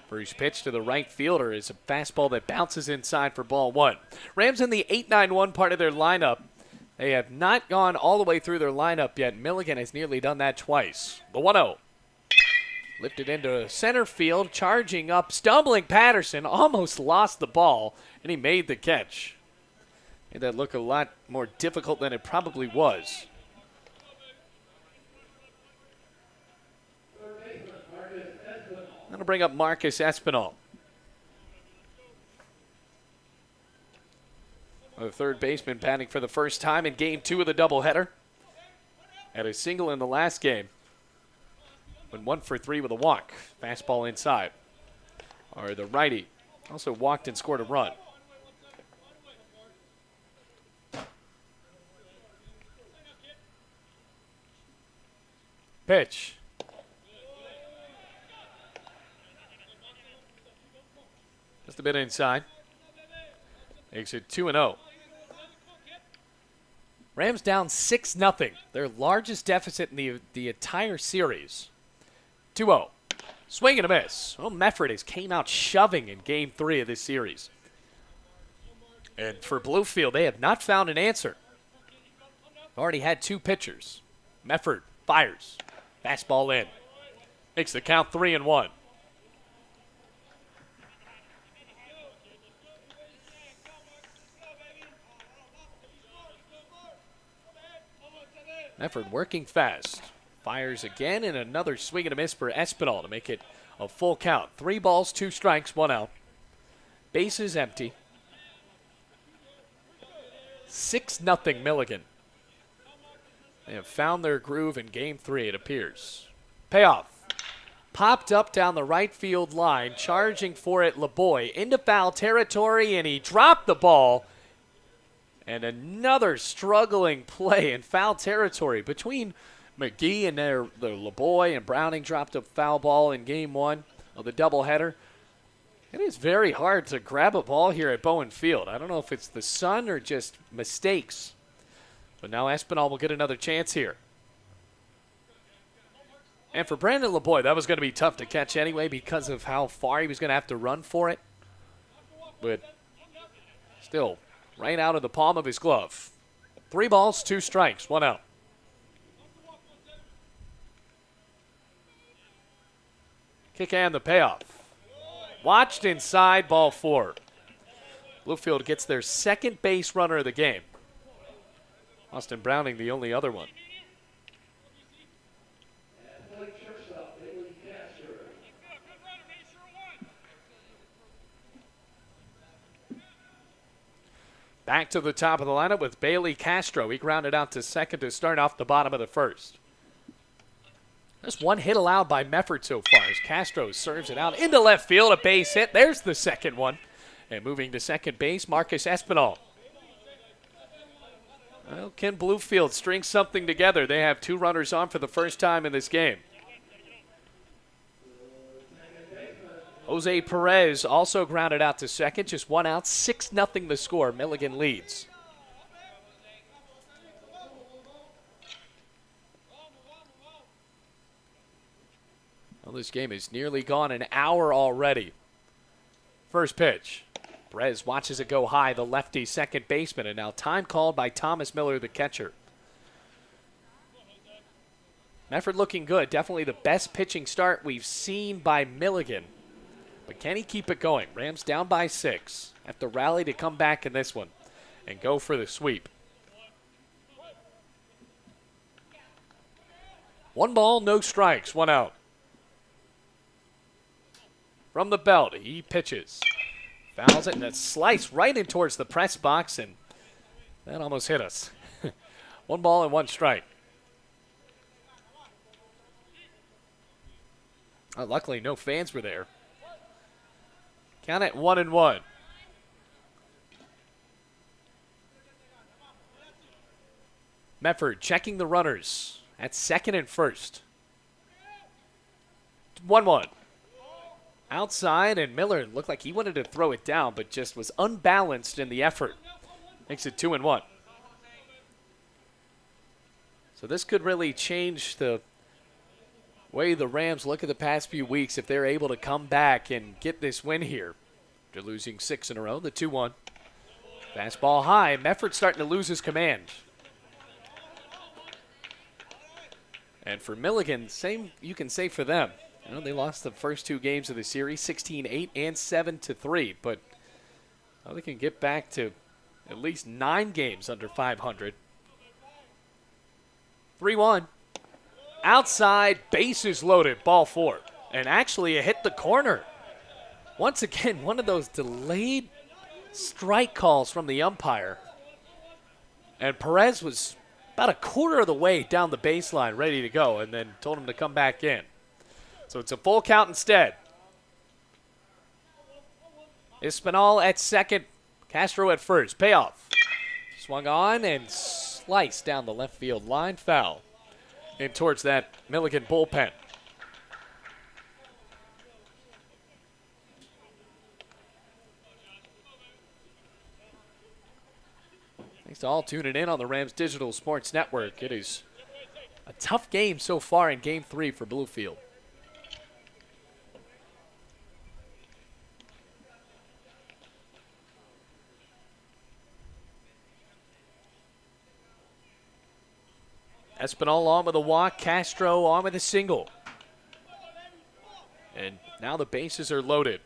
First pitch to the right fielder is a fastball that bounces inside for ball 1. Rams in the 8-9-1 part of their lineup. They have not gone all the way through their lineup yet. Milligan has nearly done that twice. The 1-0. Lifted into center field, charging up, stumbling Patterson, almost lost the ball, and he made the catch. Made that look a lot more difficult than it probably was. That'll bring up Marcus Espinal. The third baseman batting for the first time in game 2 of the doubleheader. Had a single in the last game. Went 1 for 3 with a walk. Fastball inside. Or the righty. Also walked and scored a run. Pitch. Just a bit inside. Makes it 2-0. Rams down 6-0, their largest deficit in the entire series. 2-0. Swing and a miss. Well, Mefford has came out shoving in Game 3 of this series. And for Bluefield, they have not found an answer. Already had 2 pitchers. Mefford fires. Fastball in. Makes the count 3-1. Mefford working fast. Fires again, and another swing and a miss for Espinal to make it a full count. 3 balls, 2 strikes, 1 out. Bases empty. 6-0 Milligan. They have found their groove in Game 3, it appears. Payoff. Popped up down the right field line, charging for it LeBoy into foul territory, and he dropped the ball. And another struggling play in foul territory between McGee and the LeBoy, and Browning dropped a foul ball in Game 1 of the doubleheader. It is very hard to grab a ball here at Bowen Field. I don't know if it's the sun or just mistakes. But now Espinal will get another chance here. And for Brandon LeBoy, that was going to be tough to catch anyway because of how far he was going to have to run for it. But still, right out of the palm of his glove. 3 balls, 2 strikes, 1 out. Kick and the payoff. Watched inside, ball 4. Bluefield gets their second base runner of the game. Austin Browning, the only other one. Back to the top of the lineup with Bailey Castro. He grounded out to second to start off the bottom of the first. Just 1 hit allowed by Mefford so far as Castro serves it out into left field, a base hit. There's the second one. And moving to second base, Marcus Espinal. Well, can Bluefield string something together? They have 2 runners on for the first time in this game. Jose Perez also grounded out to second, just 1 out, 6-0 the score. Milligan leads. Well, this game is nearly gone an hour already. First pitch. Perez watches it go high, the lefty second baseman, and now time called by Thomas Miller, the catcher. Mefford looking good. Definitely the best pitching start we've seen by Milligan. But can he keep it going? Rams down by 6. Have to rally to come back in this one and go for the sweep. 1 ball, no strikes, 1 out. From the belt, he pitches. Fouls it, and a slice right in towards the press box, and that almost hit us. 1 ball and 1 strike. Luckily, no fans were there. Count it 1-1. Mefford checking the runners at second and first. 1-1. Outside, and Miller looked like he wanted to throw it down, but just was unbalanced in the effort. Makes it 2-1. So this could really change the way the Rams look at the past few weeks if they're able to come back and get this win here. They're losing 6 in a row, the 2-1. Fastball high. Mefford starting to lose his command. And for Milligan, same you can say for them. You know, they lost the first 2 games of the series, 16-8 and 7-3. But they can get back to at least 9 games under 500. 3-1. Outside, bases loaded, ball 4. And actually, it hit the corner. Once again, one of those delayed strike calls from the umpire. And Perez was about a quarter of the way down the baseline, ready to go, and then told him to come back in. So it's a full count instead. Espinal at second, Castro at first. Payoff. Swung on and sliced down the left field line, foul. And towards that Milligan bullpen. Thanks to all tuning in on the Rams Digital Sports Network. It is a tough game so far in Game 3 for Bluefield. Espinal on with a walk, Castro on with a single. And now the bases are loaded.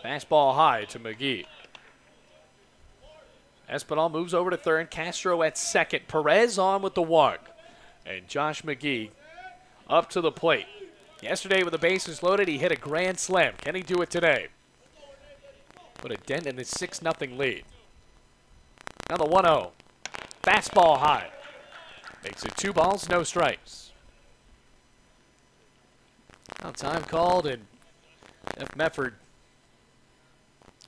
Fastball high to McGee. Espinal moves over to third, Castro at second. Perez on with the walk. And Josh McGee up to the plate. Yesterday with the bases loaded, he hit a grand slam. Can he do it today? Put a dent in the 6-0 lead. Now the 1-0. Fastball high. Makes it 2 balls, no strikes. Now time called, and F. Mefford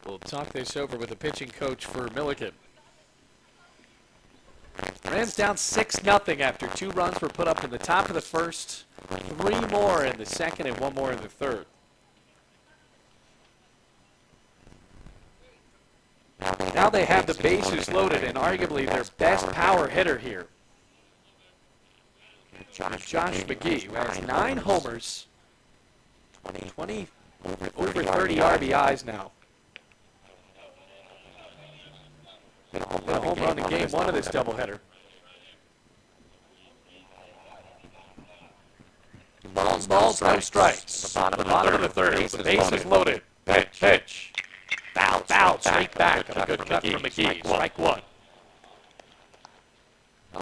will talk this over with the pitching coach for Milligan. Rams down 6-0 after 2 runs were put up in the top of the first, 3 more in the second, and 1 more in the third. Now they have the bases loaded and arguably their best power hitter here. Josh McGee, who has 9 homers, 20 over 30 RBIs now. Hit a home run in game 1 of this doubleheader. Balls, no strikes. Bottom of the third. The bases loaded. Pitch. Foul, straight back. A good cut from McGee. Strike 1.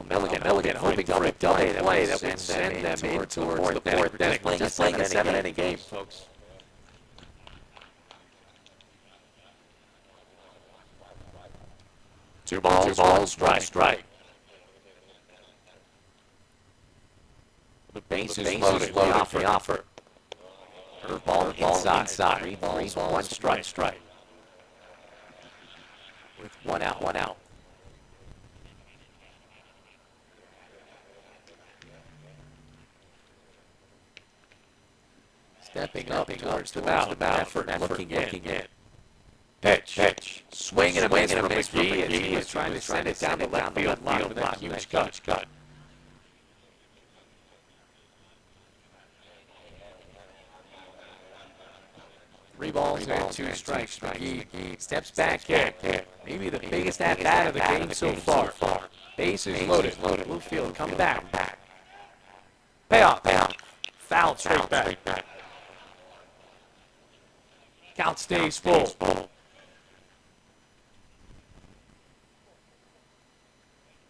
Milligan hoping for a double play that would send them in towards the 4th inning. Just playing a 7-inning game, folks. Two balls, strike. The bases loaded. The offer. Curveball inside. 3 balls, 1 strike. With 1 out. Stepping up towards the mound. Effort looking in. Pitch. Swing and a miss from McGee, and he is trying to send it down the left field line with that huge cut. Three balls and 2 strikes. McGee steps back in. Maybe the biggest at-bat of the game so far. Bases loaded. Bluefield come back. Payoff. Foul straight back. Count stays full.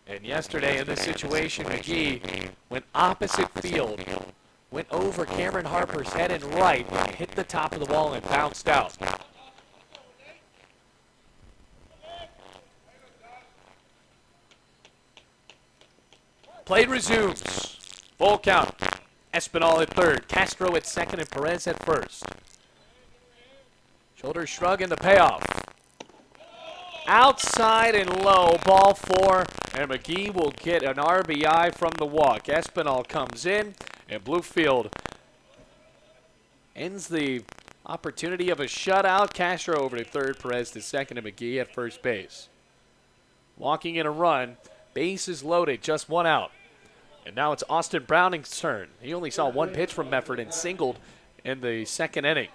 And yesterday in this situation, McGee went opposite field. Went over Cameron Harper's head and right, hit the top of the wall and bounced out. Play resumes. Full count. Espinal at third, Castro at second, and Perez at first. Shoulder shrug and the payoff. Outside and low, ball 4, and McGee will get an RBI from the walk. Espinal comes in, and Bluefield ends the opportunity of a shutout. Castro over to third, Perez to second, and McGee at first base. Walking in a run, bases loaded, just 1 out. And now it's Austin Browning's turn. He only saw 1 pitch from Mefford and singled in the 2nd inning.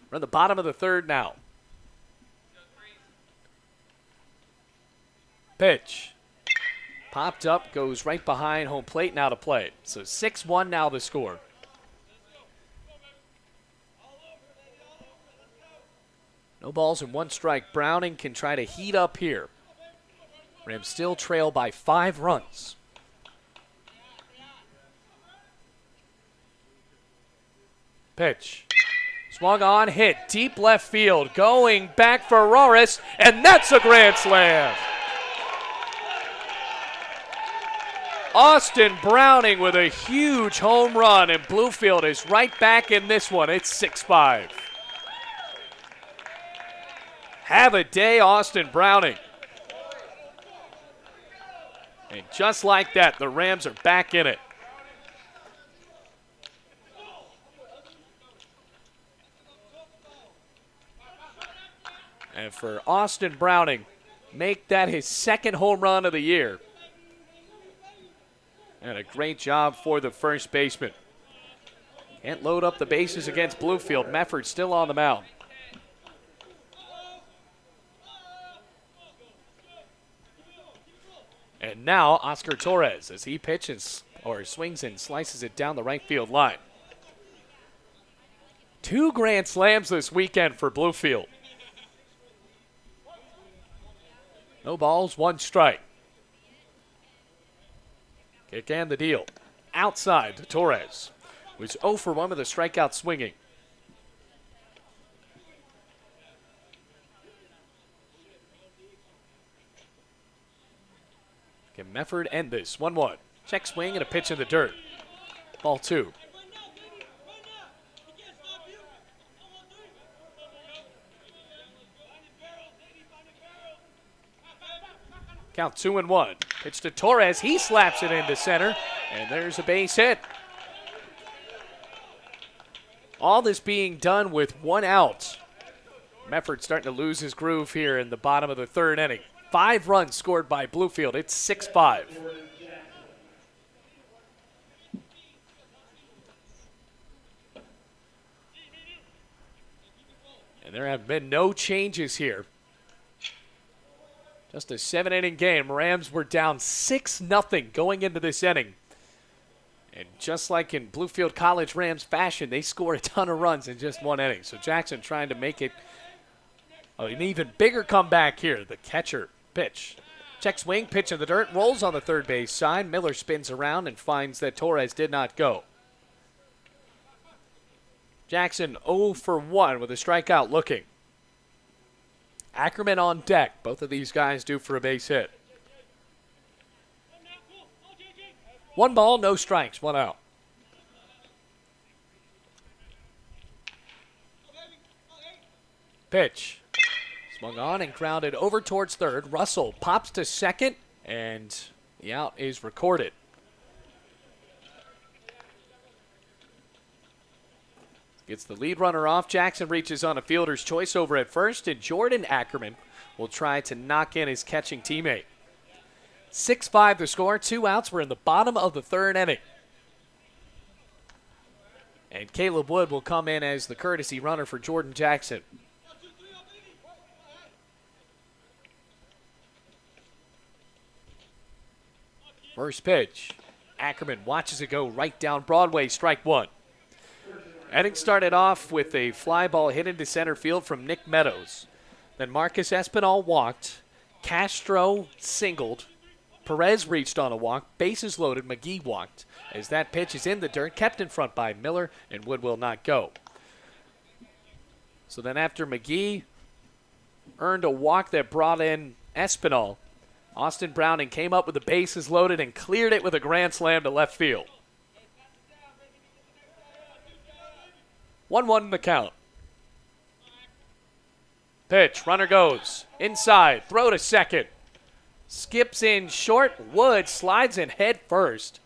We're in the bottom of the 3rd now. Pitch. Popped up, goes right behind home plate, now to play. So 6-1 now the score. No balls and 1 strike. Browning can try to heat up here. Rams still trail by 5 runs. Pitch. Swung on, hit, deep left field, going back for Roris, and that's a grand slam. Austin Browning with a huge home run, and Bluefield is right back in this one. It's 6-5. Have a day, Austin Browning. And just like that, the Rams are back in it. And for Austin Browning, make that his second home run of the year. And a great job for the first baseman. Can't load up the bases against Bluefield. Mefford still on the mound. And now Oscar Torres as he pitches or swings and slices it down the right field line. 2 grand slams this weekend for Bluefield. No balls, 1 strike. Kick and the deal. Outside to Torres. Was 0 for 1 with a strikeout swinging. Can Mefford end this? 1-1. Check swing and a pitch in the dirt. Ball 2. Count 2-1. Pitch to Torres. He slaps it into center. And there's a base hit. All this being done with 1 out. Mefford starting to lose his groove here in the bottom of the 3rd inning. 5 runs scored by Bluefield. It's 6-5. And there have been no changes here. Just a 7-inning game. Rams were down 6-0 going into this inning. And just like in Bluefield College Rams fashion, they scored a ton of runs in just 1 inning. So Jackson trying to make it an even bigger comeback here. The catcher pitch. Check swing, pitch in the dirt, rolls on the third base side. Miller spins around and finds that Torres did not go. Jackson 0 for 1 with a strikeout looking. Ackerman on deck. Both of these guys due for a base hit. 1 ball, no strikes, 1 out. Pitch. Swung on and grounded over towards third. Russell pops to second, and the out is recorded. Gets the lead runner off. Jackson reaches on a fielder's choice over at first, and Jordan Ackerman will try to knock in his catching teammate. 6-5 the score. 2 outs. We're in the bottom of the 3rd inning. And Caleb Wood will come in as the courtesy runner for Jordan Jackson. First pitch. Ackerman watches it go right down Broadway, strike 1. Inning started off with a fly ball hit into center field from Nick Meadows. Then Marcus Espinal walked. Castro singled. Perez reached on a walk. Bases loaded. McGee walked. As that pitch is in the dirt, kept in front by Miller, and Wood will not go. So then after McGee earned a walk that brought in Espinal, Austin Browning came up with the bases loaded and cleared it with a grand slam to left field. 1-1 in the count. Pitch, runner goes. Inside, throw to second. Skips in short. Wood slides in head first.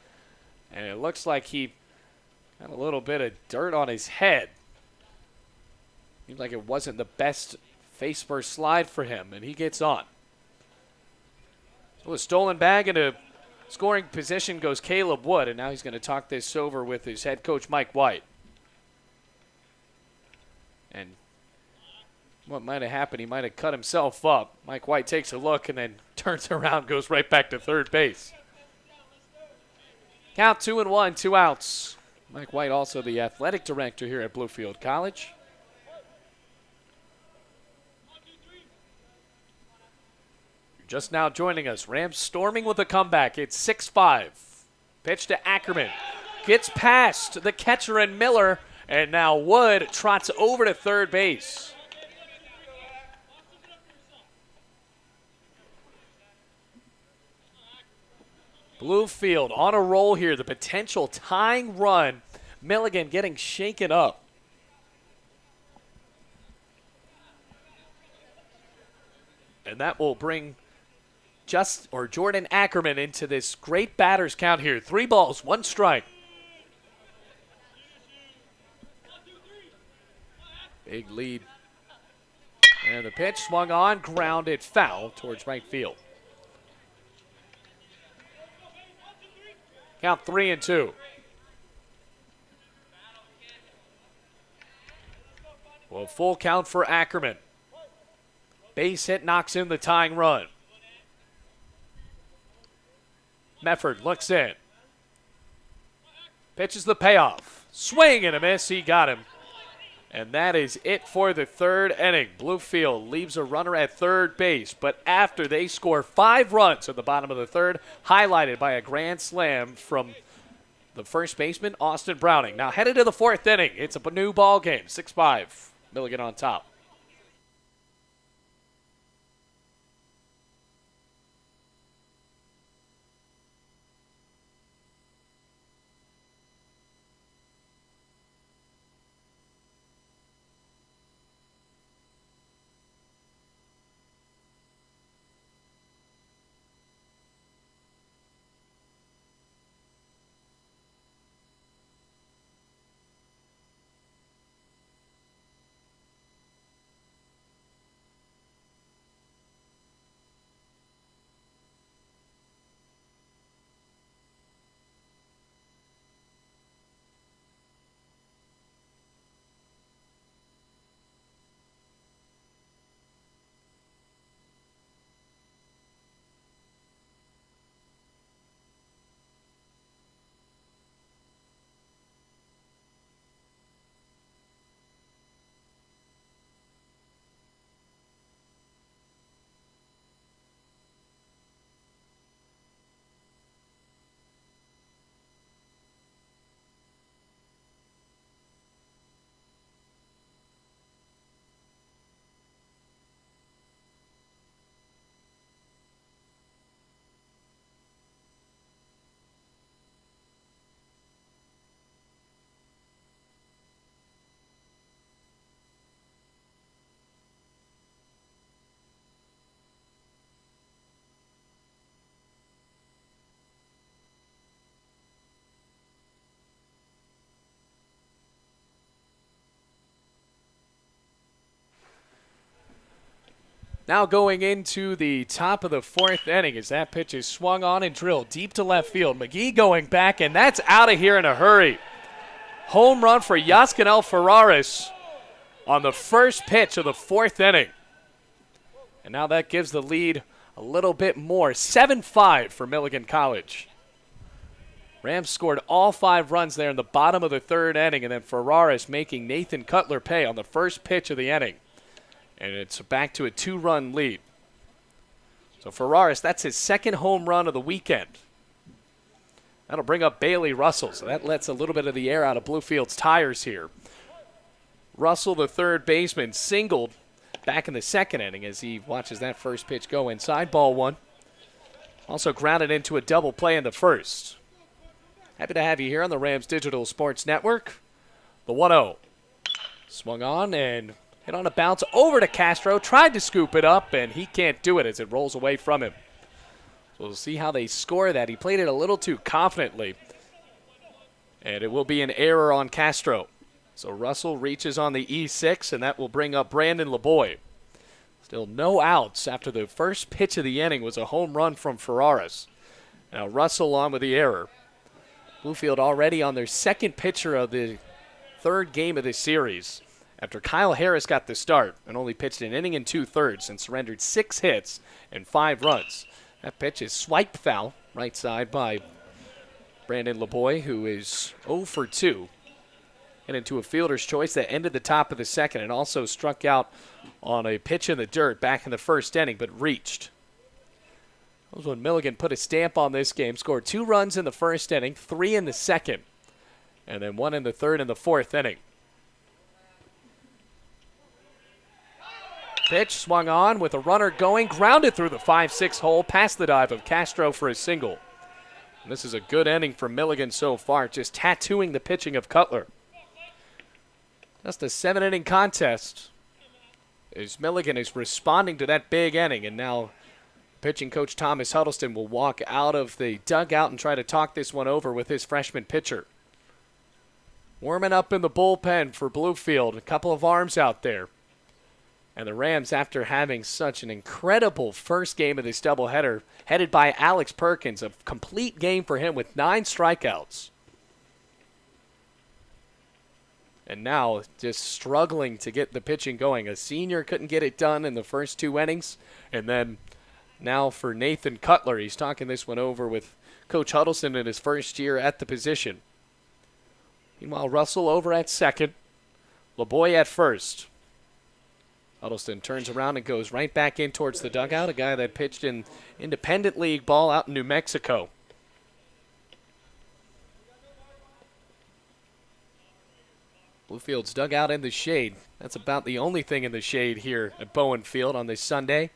And it looks like he got a little bit of dirt on his head. Seems like it wasn't the best face first slide for him, and he gets on. So a stolen bag into scoring position goes Caleb Wood, and now he's going to talk this over with his head coach Mike White. And what might have happened, he might have cut himself up. Mike White takes a look and then turns around, goes right back to third base. Count 2-1, 2 outs. Mike White, also the athletic director here at Bluefield College. You're just now joining us. Rams storming with a comeback. It's 6-5. Pitch to Ackerman. Gets past the catcher and Miller. And now Wood trots over to third base. Bluefield on a roll here. The potential tying run. Milligan getting shaken up. And that will bring Jordan Ackerman into this great batter's count here. 3 balls, 1 strike. Big lead. And the pitch swung on, grounded foul towards right field. Count 3-2. Well, full count for Ackerman. Base hit knocks in the tying run. Mefford looks in. Pitches the payoff. Swing and a miss. He got him. And that is it for the third inning. Bluefield leaves a runner at third base, but after they score 5 runs at the bottom of the third, highlighted by a grand slam from the first baseman, Austin Browning. Now headed to the fourth inning. It's a new ball game, 6-5. Milligan on top. Now going into the top of the fourth inning as that pitch is swung on and drilled deep to left field. McGee going back, and that's out of here in a hurry. Home run for Yaskanel Ferraris on the first pitch of the fourth inning. And now that gives the lead a little bit more. 7-5 for Milligan College. Rams scored all 5 runs there in the bottom of the third inning, and then Ferraris making Nathan Cutler pay on the first pitch of the inning. And it's back to a 2-run lead. So Ferraris, that's his second home run of the weekend. That'll bring up Bailey Russell, so that lets a little bit of the air out of Bluefield's tires here. Russell, the third baseman, singled back in the second inning as he watches that first pitch go inside, ball 1. Also grounded into a double play in the first. Happy to have you here on the Rams Digital Sports Network. The 1-0. Swung on and hit on a bounce over to Castro. Tried to scoop it up, and he can't do it as it rolls away from him. So we'll see how they score that. He played it a little too confidently. And it will be an error on Castro. So Russell reaches on the E6, and that will bring up Brandon LeBoy. Still no outs after the first pitch of the inning was a home run from Ferraris. Now Russell on with the error. Bluefield already on their second pitcher of the third game of this series, after Kyle Harris got the start and only pitched an inning and 2/3 and surrendered 6 hits and 5 runs. That pitch is swiped foul, right side by Brandon LeBoy, who is 0 for 2. And into a fielder's choice that ended the top of the second and also struck out on a pitch in the dirt back in the first inning, but reached. That was when Milligan put a stamp on this game, scored 2 runs in the first inning, 3 in the second, and then 1 in the third and the fourth inning. Pitch swung on with a runner going, grounded through the 5-6 hole, past the dive of Castro for a single. And this is a good inning for Milligan so far, just tattooing the pitching of Cutler. Just a 7-inning contest as Milligan is responding to that big inning, and now pitching coach Thomas Huddleston will walk out of the dugout and try to talk this one over with his freshman pitcher. Warming up in the bullpen for Bluefield, a couple of arms out there. And the Rams, after having such an incredible first game of this doubleheader, headed by Alex Perkins, a complete game for him with 9 strikeouts. And now just struggling to get the pitching going. A senior couldn't get it done in the first 2 innings. And then now for Nathan Cutler, he's talking this one over with Coach Huddleston in his first year at the position. Meanwhile, Russell over at second. LeBoy at first. Huddleston turns around and goes right back in towards the dugout, a guy that pitched in independent league ball out in New Mexico. Bluefield's dugout in the shade. That's about the only thing in the shade here at Bowen Field on this Sunday.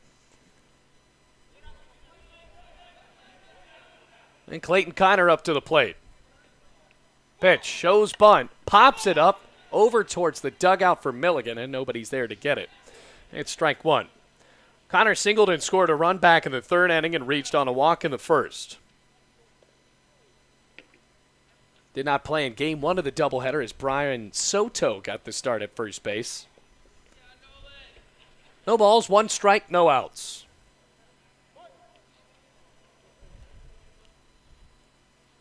And Clayton Connor up to the plate. Pitch, shows bunt, pops it up over towards the dugout for Milligan, and nobody's there to get it. It's strike 1. Connor singled and scored a run back in the 3rd inning and reached on a walk in the 1st. Did not play in game 1 of the doubleheader as Brian Soto got the start at first base. No balls, 1 strike, no outs.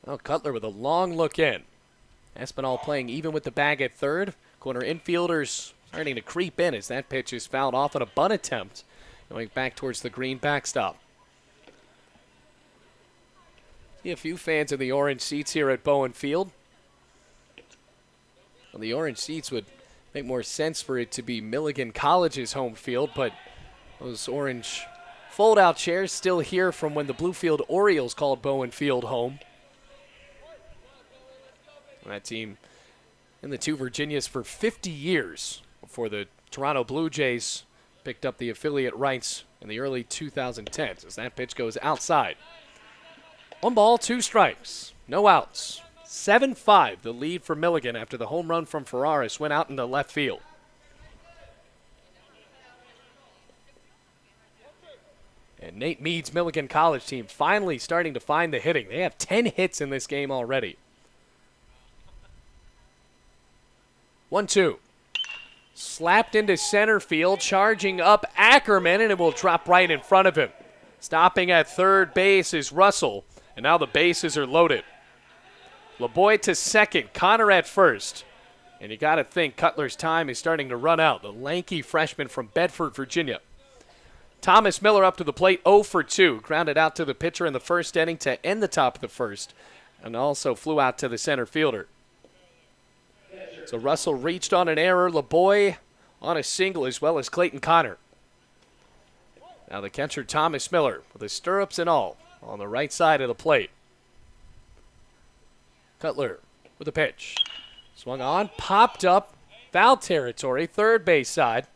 Oh, Cutler with a long look in. Espinal playing even with the bag at third. Corner infielders starting to creep in as that pitch is fouled off on a bunt attempt. Going back towards the green backstop. See a few fans in the orange seats here at Bowen Field. Well, the orange seats would make more sense for it to be Milligan College's home field, but those orange fold-out chairs still here from when the Bluefield Orioles called Bowen Field home. And that team in the 2 Virginias for 50 years before the Toronto Blue Jays picked up the affiliate rights in the early 2010s as that pitch goes outside. 1 ball, 2 strikes, no outs. 7-5 the lead for Milligan after the home run from Ferraris went out into left field. And Nate Mead's Milligan College team finally starting to find the hitting. They have 10 hits in this game already. 1-2. Slapped into center field, charging up Ackerman, and it will drop right in front of him. Stopping at third base is Russell, and now the bases are loaded. LeBoy to second, Connor at first. And you got to think Cutler's time is starting to run out. The lanky freshman from Bedford, Virginia. Thomas Miller up to the plate, 0 for 2. Grounded out to the pitcher in the first inning to end the top of the first, and also flew out to the center fielder. So Russell reached on an error, LeBoy on a single, as well as Clayton Connor. Now the catcher, Thomas Miller, with his stirrups and all, on the right side of the plate. Cutler with a pitch. Swung on, popped up, foul territory, third base side.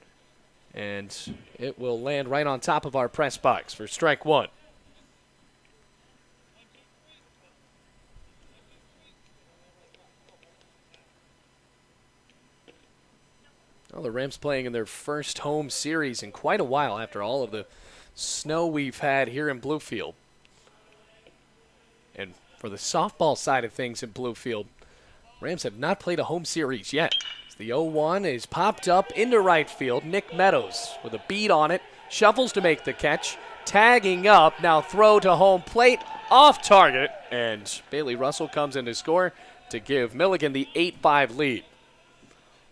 And it will land right on top of our press box for strike 1. Well, the Rams playing in their first home series in quite a while after all of the snow we've had here in Bluefield. And for the softball side of things in Bluefield, Rams have not played a home series yet. The 0-1 is popped up into right field. Nick Meadows with a beat on it. Shuffles to make the catch. Tagging up. Now throw to home plate. Off target. And Bailey Russell comes in to score to give Milligan the 8-5 lead.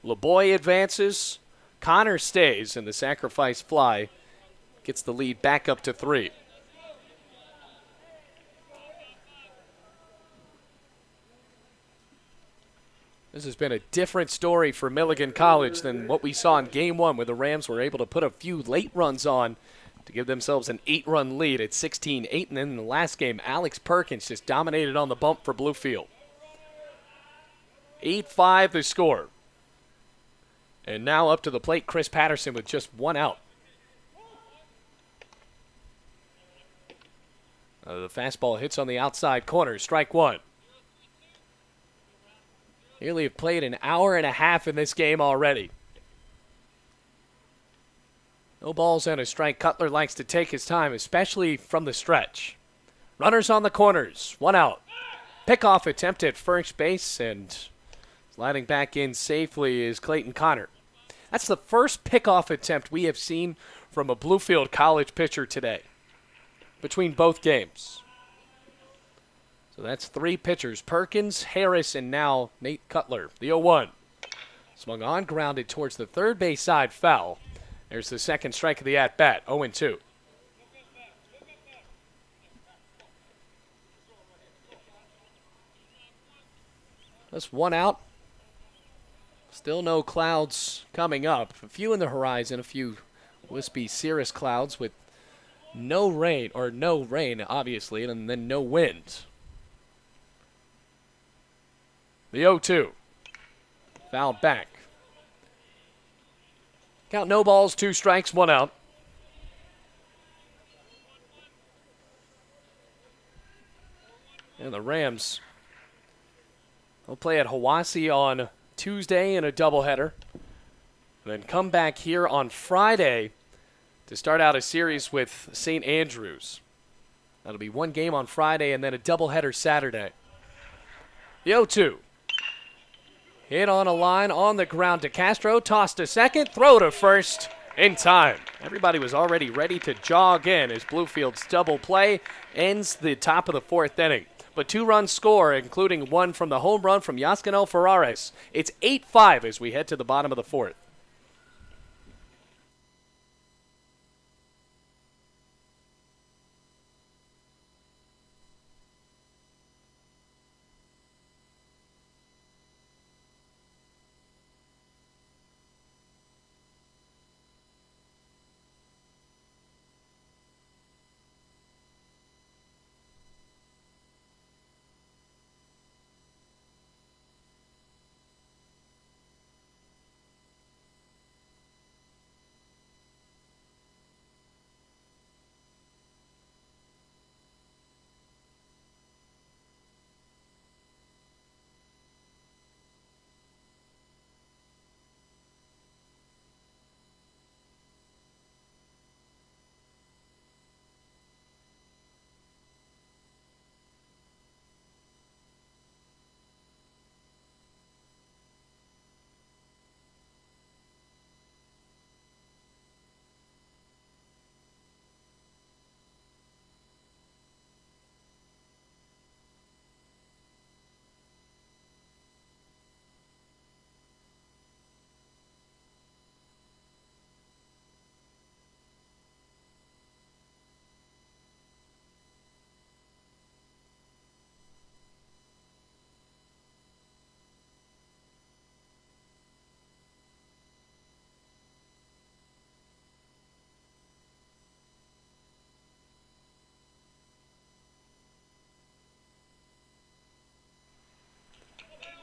LeBoy advances. Connor stays, and the sacrifice fly gets the lead back up to 3. This has been a different story for Milligan College than what we saw in Game 1, where the Rams were able to put a few late runs on to give themselves an 8-run lead at 16-8. And then in the last game, Alex Perkins just dominated on the bump for Bluefield. 8-5 the score. And now up to the plate, Chris Patterson with just 1 out. The fastball hits on the outside corner, strike 1. Nearly have played an hour and a half in this game already. No balls and a strike. Cutler likes to take his time, especially from the stretch. Runners on the corners, 1 out. Pickoff attempt at first base, and sliding back in safely is Clayton Connor. That's the first pickoff attempt we have seen from a Bluefield College pitcher today between both games. So that's 3 pitchers, Perkins, Harris, and now Nate Cutler. The 0-1. Swung on, grounded towards the third base side, foul. There's the second strike of the at-bat, 0-2. That's 1 out. Still no clouds coming up. A few in the horizon, a few wispy cirrus clouds with no rain, obviously, and then no wind. The 0-2. Fouled back. Count no balls, 2 strikes, 1 out. And the Rams will play at Hiwassee on Tuesday in a doubleheader. And then come back here on Friday to start out a series with St. Andrews. That'll be 1 game on Friday and then a doubleheader Saturday. The 0-2. Hit on a line on the ground to Castro. Toss to second. Throw to first in time. Everybody was already ready to jog in as Bluefield's double play ends the top of the 4th inning. But 2 runs score, including 1 from the home run from Yascanel Ferraris. It's 8-5 as we head to the bottom of the 4th.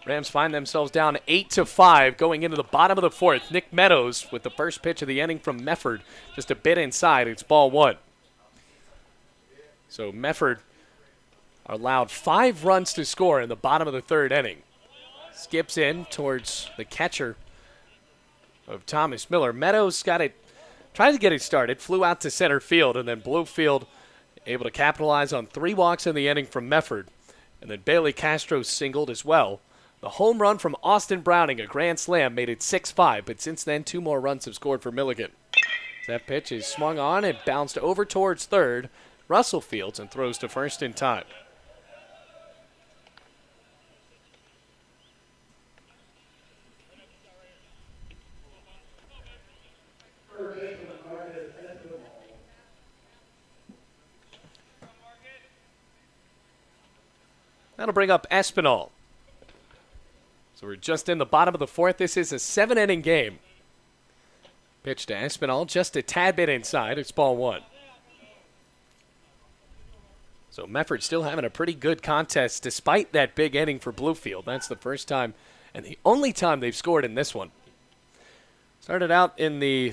Rams find themselves down 8-5 going into the bottom of the 4th. Nick Meadows with the first pitch of the inning from Mefford. Just a bit inside. It's ball 1. So Mefford allowed 5 runs to score in the bottom of the 3rd inning. Skips in towards the catcher of Thomas Miller. Meadows got it, tried to get it started, flew out to center field, and then Bluefield able to capitalize on 3 walks in the inning from Mefford. And then Bailey Castro singled as well. The home run from Austin Browning, a grand slam, made it 6-5, but since then 2 more runs have scored for Milligan. That pitch is swung on and bounced over towards third. Russell fields and throws to first in time. That'll bring up Espinal. So we're just in the bottom of the 4th. This is a 7-inning game. Pitch to Espinal, just a tad bit inside. It's ball 1. So Mefford still having a pretty good contest despite that big inning for Bluefield. That's the first time and the only time they've scored in this one. Started out in the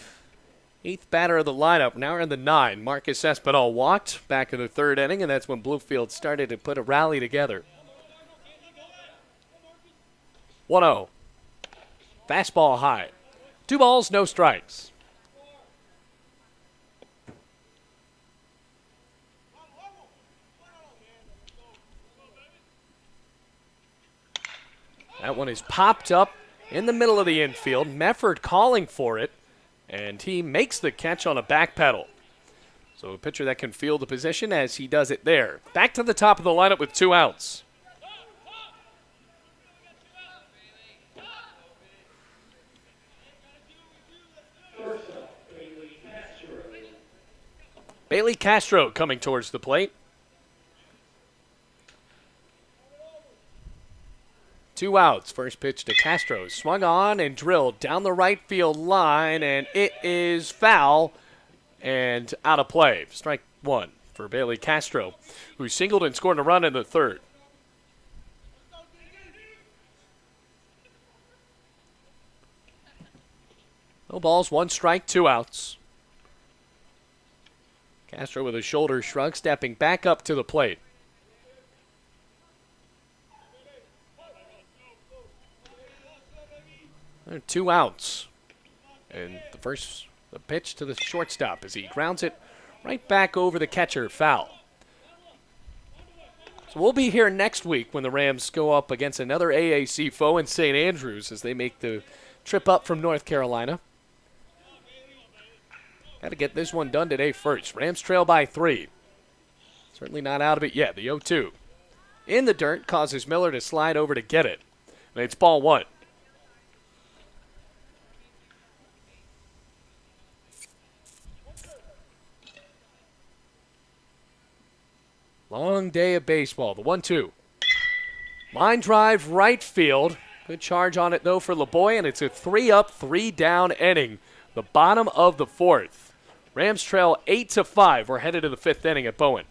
8th batter of the lineup. Now we're in the 9. Marcus Espinal walked back in the 3rd inning, and that's when Bluefield started to put a rally together. 1-0. Fastball high. 2 balls, no strikes. That one is popped up in the middle of the infield. Mefford calling for it, and he makes the catch on a back pedal. So a pitcher that can field the position as he does it there. Back to the top of the lineup with 2 outs. Bailey Castro coming towards the plate. 2 outs. First pitch to Castro. Swung on and drilled down the right field line, and it is foul and out of play. Strike 1 for Bailey Castro, who singled and scored a run in the 3rd. No balls, 1 strike, 2 outs. Castro with a shoulder shrug, stepping back up to the plate. There are 2 outs. And the pitch to the shortstop as he grounds it right back over the catcher, foul. So we'll be here next week when the Rams go up against another AAC foe in St. Andrews as they make the trip up from North Carolina. Got to get this one done today first. Rams trail by 3. Certainly not out of it yet. The 0-2. In the dirt causes Miller to slide over to get it. And it's ball 1. Long day of baseball. The 1-2. Line drive right field. Good charge on it, though, for LeBoy, and it's a 3-up, 3-down inning. The bottom of the 4th. Rams trail 8-5. We're headed to the 5th inning at Bowen.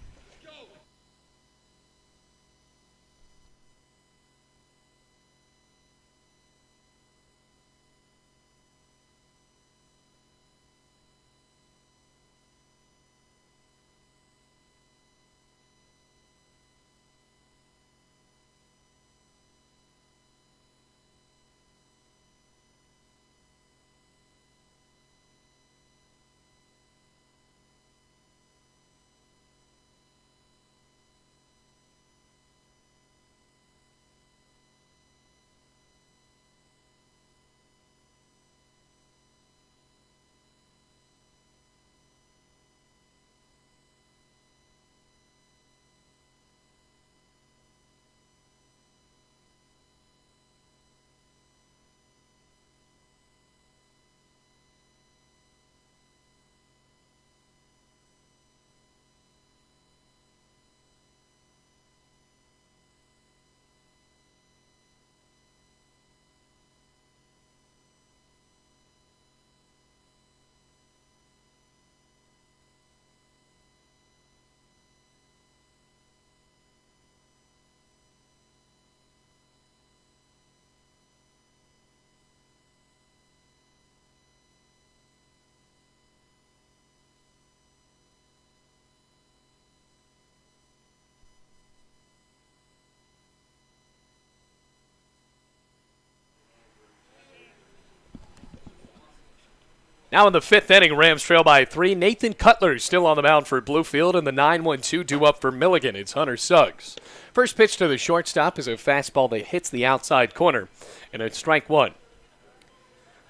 Now in the 5th inning, Rams trail by 3. Nathan Cutler still on the mound for Bluefield, and the 9-1-2 due up for Milligan. It's Hunter Suggs. First pitch to the shortstop is a fastball that hits the outside corner, and it's strike 1.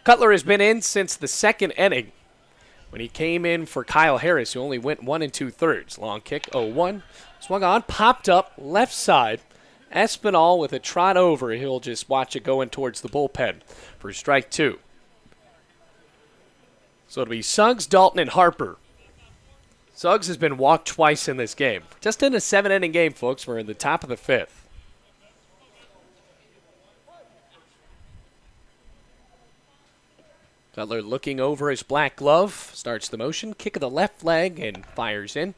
Cutler has been in since the 2nd inning when he came in for Kyle Harris, who only went 1 2/3. Long kick, 0-1. Swung on, popped up, left side. Espinal with a trot over. He'll just watch it going towards the bullpen for strike 2. So it'll be Suggs, Dalton, and Harper. Suggs has been walked twice in this game. Just in a 7-inning game, folks. We're in the top of the 5th. Cutler looking over his black glove. Starts the motion. Kick of the left leg and fires in.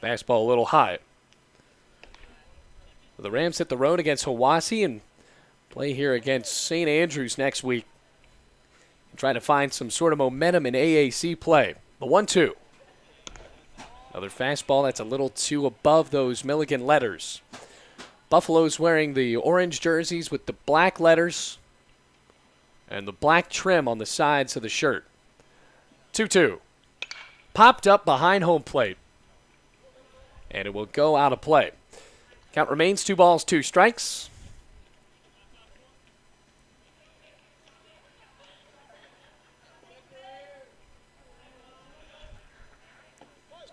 Fastball a little high. The Rams hit the road against Hiwassee and play here against St. Andrews next week. Trying to find some sort of momentum in AAC play. The 1-2. Another fastball that's a little too above those Milligan letters. Buffalo's wearing the orange jerseys with the black letters and the black trim on the sides of the shirt. 2-2. Popped up behind home plate. And it will go out of play. Count remains 2 balls, 2 strikes.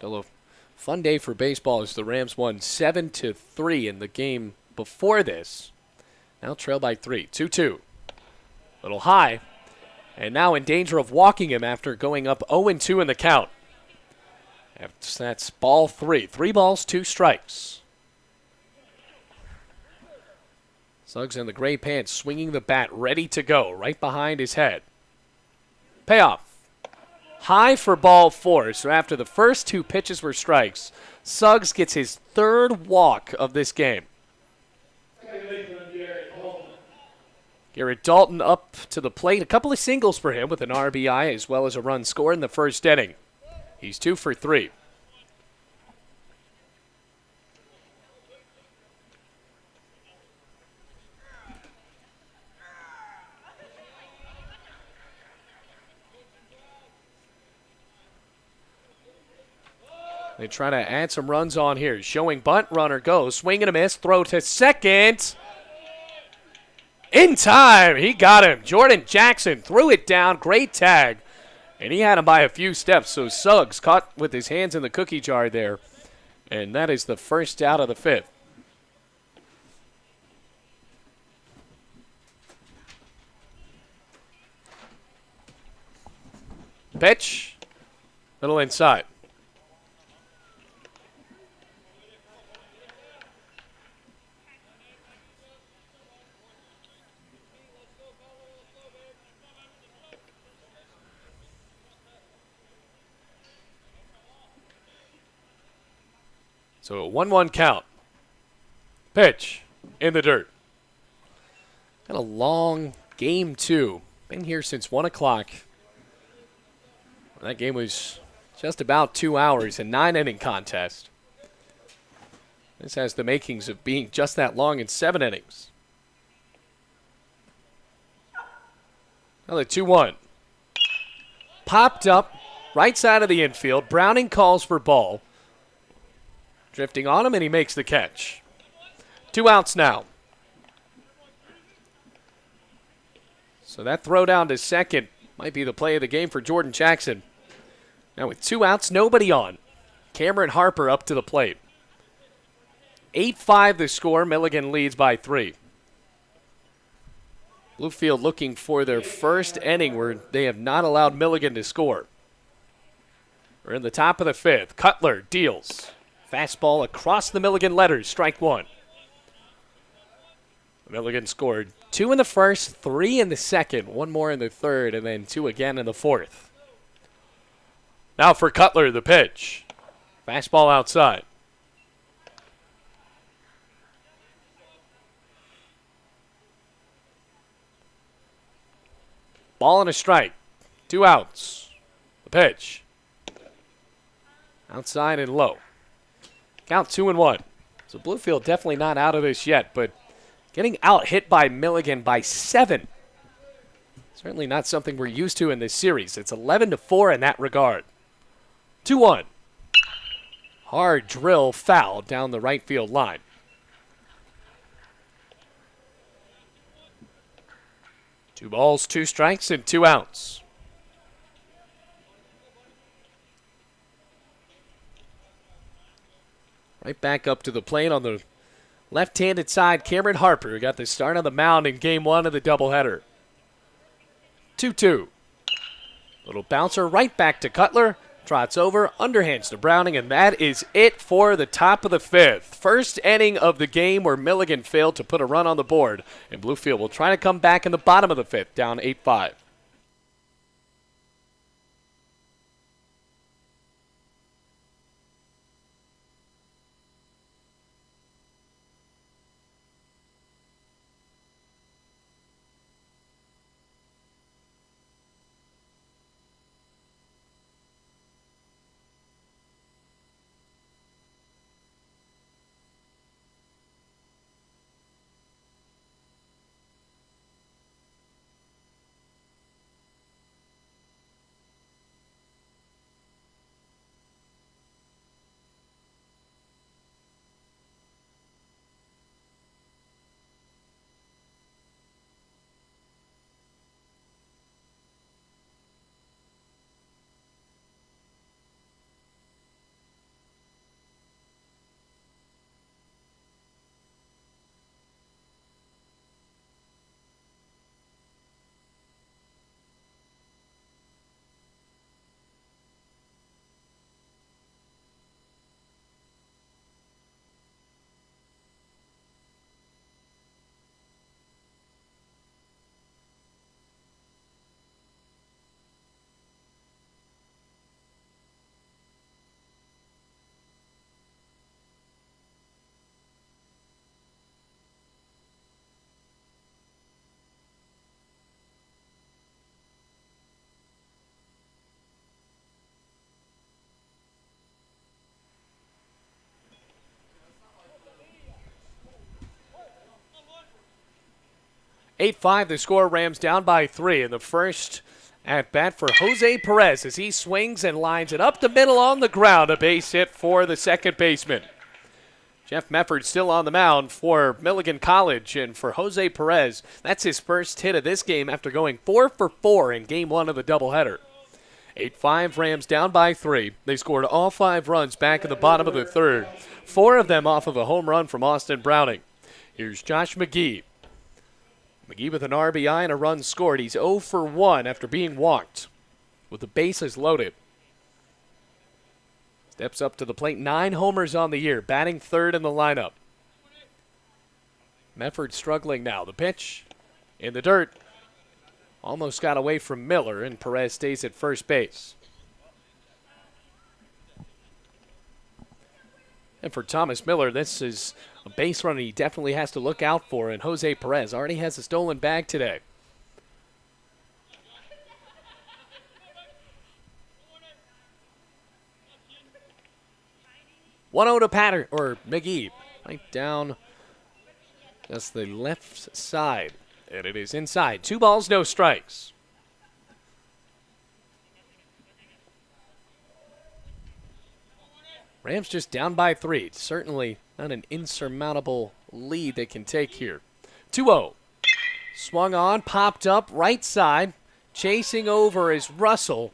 Still a fun day for baseball as the Rams won 7-3 in the game before this. Now trail by 3. 2-2. Little high. And now in danger of walking him after going up 0-2 in the count. That's ball 3. 3 balls, 2 strikes. Suggs in the gray pants swinging the bat, ready to go, right behind his head. Payoff. High for ball 4. So after the first 2 pitches were strikes, Suggs gets his 3rd walk of this game. Garrett Dalton up to the plate. A couple of singles for him with an RBI as well as a run scored in the first inning. He's 2 for 3. They try to add some runs on here. Showing bunt, runner goes. Swing and a miss. Throw to second. In time. He got him. Jordan Jackson threw it down. Great tag. And he had him by a few steps. So Suggs caught with his hands in the cookie jar there. And that is the first out of the 5th. Pitch. Little inside. So a 1-1 count. Pitch in the dirt. Got a long game 2. Been here since 1 o'clock. That game was just about 2 hours, a 9-inning contest. This has the makings of being just that long in 7 innings. Another 2-1. Popped up, right side of the infield. Browning calls for ball. Drifting on him, and he makes the catch. 2 outs now. So that throw down to second might be the play of the game for Jordan Jackson. Now with 2 outs, nobody on. Cameron Harper up to the plate. 8-5 the score. Milligan leads by 3. Bluefield looking for their first inning where they have not allowed Milligan to score. We're in the top of the 5th. Cutler deals. Fastball across the Milligan letters, strike 1. Milligan scored 2 in the first, 3 in the second, 1 more in the third, and then 2 again in the 4th. Now for Cutler, the pitch. Fastball outside. Ball and a strike. 2 outs. The pitch. Outside and low. Count 2-1. So Bluefield definitely not out of this yet, but getting out hit by Milligan by 7. Certainly not something we're used to in this series. It's 11-4 in that regard. 2-1. Hard drill foul down the right field line. Two balls, 2 strikes, and 2 outs. Right back up to the plate on the left-handed side, Cameron Harper got the start on the mound in Game 1 of the doubleheader. 2-2. Little bouncer right back to Cutler. Trots over, underhands to Browning, and that is it for the top of the 5th. First inning of the game where Milligan failed to put a run on the board, and Bluefield will try to come back in the bottom of the 5th, down 8-5. 8-5 the score. Rams down by 3 in the first at bat for Jose Perez as he swings and lines it up the middle on the ground. A base hit for the second baseman. Jeff Mefford still on the mound for Milligan College, and for Jose Perez, that's his first hit of this game after going 4 for 4 in game 1 of the doubleheader. 8-5, Rams down by 3. They scored all 5 runs back in the bottom of the third, 4 of them off of a home run from Austin Browning. Here's Josh McGee. McGee with an RBI and a run scored. He's 0 for 1 after being walked with the bases loaded. Steps up to the plate, 9 homers on the year, batting third in the lineup. Mefford struggling now. The pitch in the dirt. Almost got away from Miller, and Perez stays at first base. And for Thomas Miller, this is a base run he definitely has to look out for, and Jose Perez already has a stolen bag today. One-0 to McGee, right down just the left side, and it is inside. 2 balls, no strikes. Rams just down by 3. Certainly not an insurmountable lead they can take here. 2-0. Swung on, popped up, right side. Chasing over is Russell.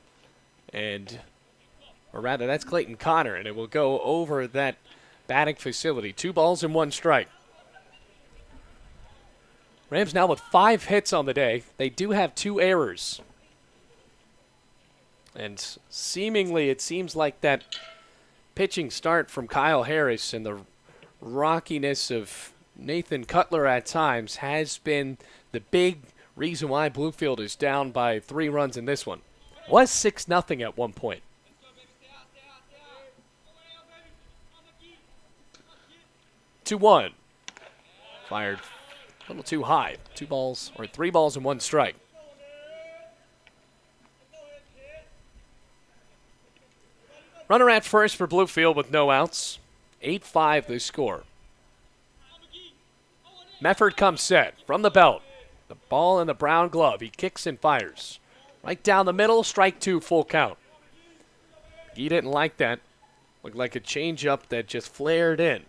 Or rather, that's Clayton Connor, and it will go over that batting facility. 2 balls and 1 strike. Rams now with 5 hits on the day. They do have 2 errors. And seemingly it seems like that pitching start from Kyle Harris and the rockiness of Nathan Cutler at times has been the big reason why Bluefield is down by 3 runs in this one. Was 6-0 at one point. 2-1. Fired a little too high. 3 balls and 1 strike. Runner at first for Bluefield with no outs. 8-5 the score. Mefford comes set from the belt. The ball in the brown glove. He kicks and fires. Right down the middle, strike 2, full count. He didn't like that. Looked like a changeup that just flared in.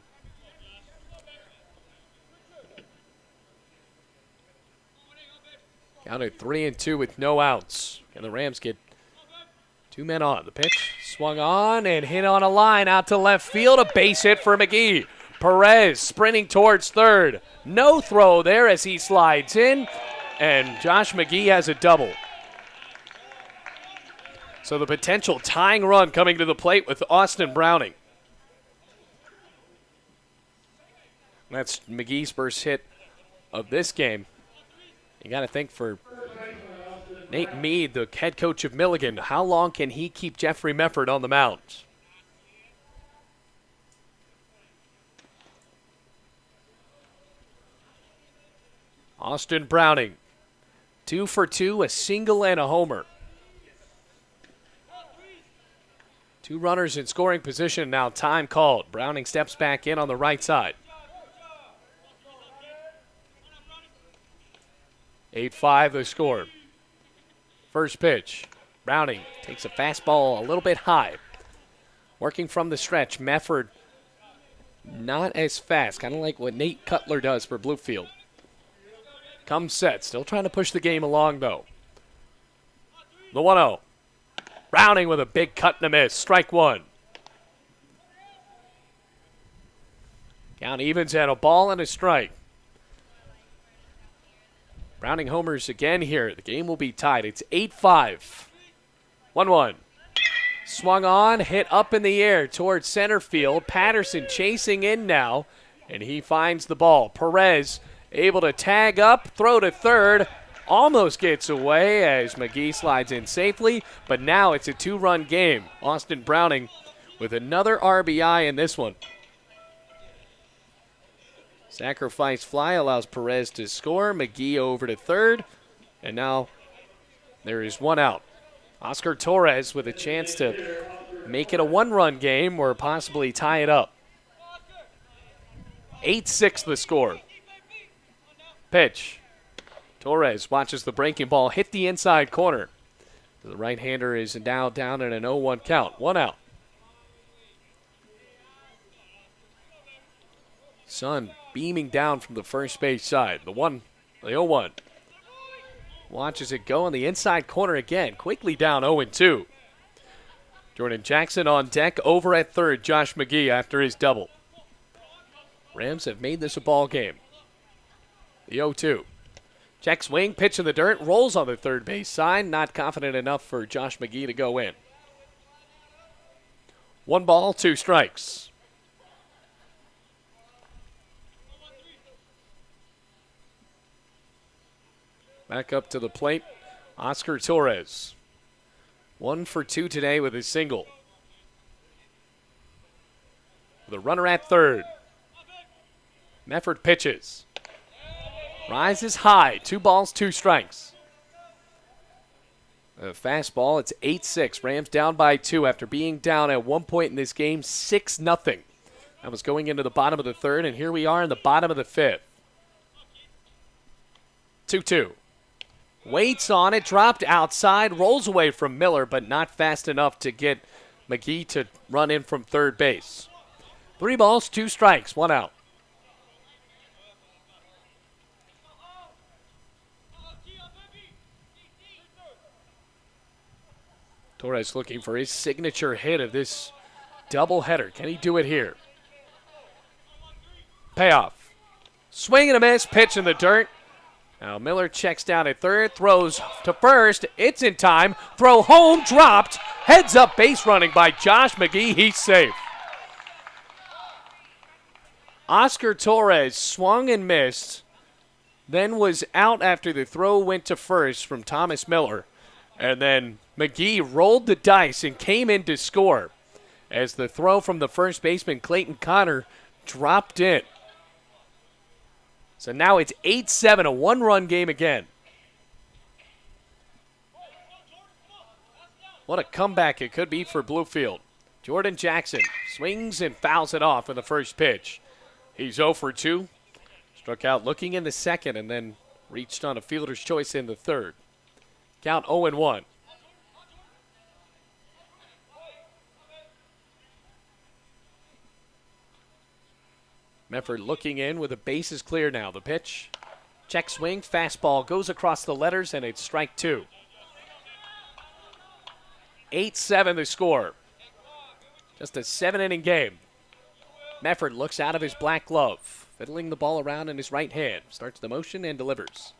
Counted 3-2 with no outs. And the Rams get 2 men on. The pitch swung on and hit on a line out to left field. A base hit for McGee. Perez sprinting towards third. No throw there as he slides in. And Josh McGee has a double. So the potential tying run coming to the plate with Austin Browning. That's McGee's first hit of this game. You got to think for Nate Mead, the head coach of Milligan, how long can he keep Jeffrey Mefford on the mound? Austin Browning, 2 for 2, a single and a homer. 2 runners in scoring position now, time called. Browning steps back in on the right side. 8-5 the score. First pitch. Browning takes a fastball a little bit high. Working from the stretch. Mefford not as fast. Kind of like what Nate Cutler does for Bluefield. Comes set. Still trying to push the game along, though. The 1-0. Browning with a big cut and a miss. Strike 1. Count evens at a ball and a strike. Browning homers again here. The game will be tied. It's 8-5. 1-1. Swung on, hit up in the air towards center field. Patterson chasing in now, and he finds the ball. Perez able to tag up, throw to third. Almost gets away as McGee slides in safely, but now it's a 2-run game. Austin Browning with another RBI in this one. Sacrifice fly allows Perez to score. McGee over to third. And now there is 1 out. Oscar Torres with a chance to make it a 1-run game or possibly tie it up. 8-6 the score. Pitch. Torres watches the breaking ball hit the inside corner. The right-hander is now down at an 0-1 count. 1 out. Sun beaming down from the first base side. The 0-1. Watches it go on the inside corner again. Quickly down 0-2. Jordan Jackson on deck, over at third. Josh McGee after his double. Rams have made this a ball game. The 0-2. Check swing, pitch in the dirt, rolls on the third base side. Not confident enough for Josh McGee to go in. 1 ball, 2 strikes. Back up to the plate, Oscar Torres. 1 for 2 today with his single. The runner at third. Mefford pitches. Rises high. 2 balls, 2 strikes. A fastball, it's 8-6. Rams down by 2 after being down at one point in this game, 6-0. That was going into the bottom of the third, and here we are in the bottom of the fifth. 2-2. Waits on it, dropped outside, rolls away from Miller, but not fast enough to get McGee to run in from third base. 3 balls, 2 strikes, 1 out. Torres looking for his signature hit of this doubleheader. Can he do it here? Payoff. Swing and a miss, pitch in the dirt. Now Miller checks down at third, throws to first. It's in time. Throw home, dropped. Heads up base running by Josh McGee. He's safe. Oscar Torres swung and missed, then was out after the throw went to first from Thomas Miller. And then McGee rolled the dice and came in to score as the throw from the first baseman, Clayton Connor, dropped in. So now it's 8-7, a 1-run game again. What a comeback it could be for Bluefield. Jordan Jackson swings and fouls it off in the first pitch. He's 0 for 2. Struck out looking in the second and then reached on a fielder's choice in the third. Count 0-1. Mefford looking in with the bases clear now. The pitch, check swing, fastball goes across the letters, and it's strike 2. 8-7 the score. Just a 7-inning game. Mefford looks out of his black glove, fiddling the ball around in his right hand. Starts the motion and delivers.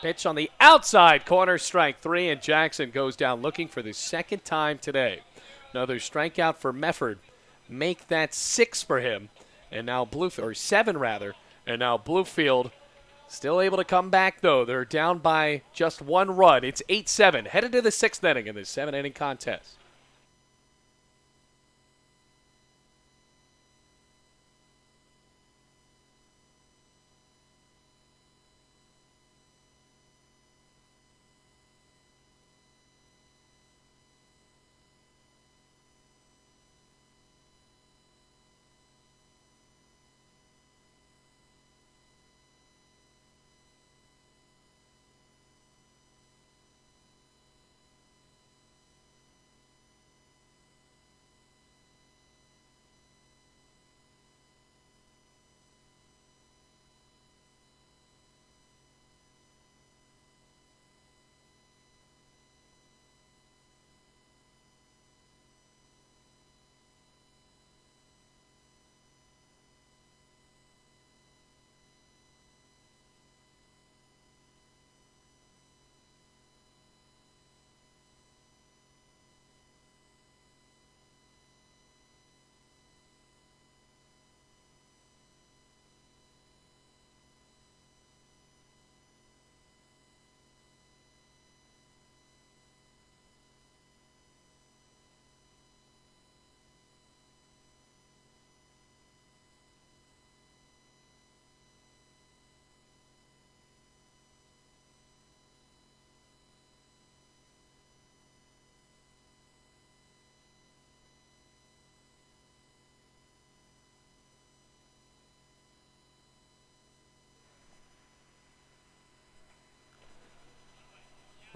Pitch on the outside corner, strike 3, and Jackson goes down looking for the second time today. Another strikeout for Mefford. Make that 6 for him. And now Bluefield, or 7 rather, and now Bluefield still able to come back, though. They're down by just 1 run. It's 8-7, headed to the 6th inning in this 7-inning contest.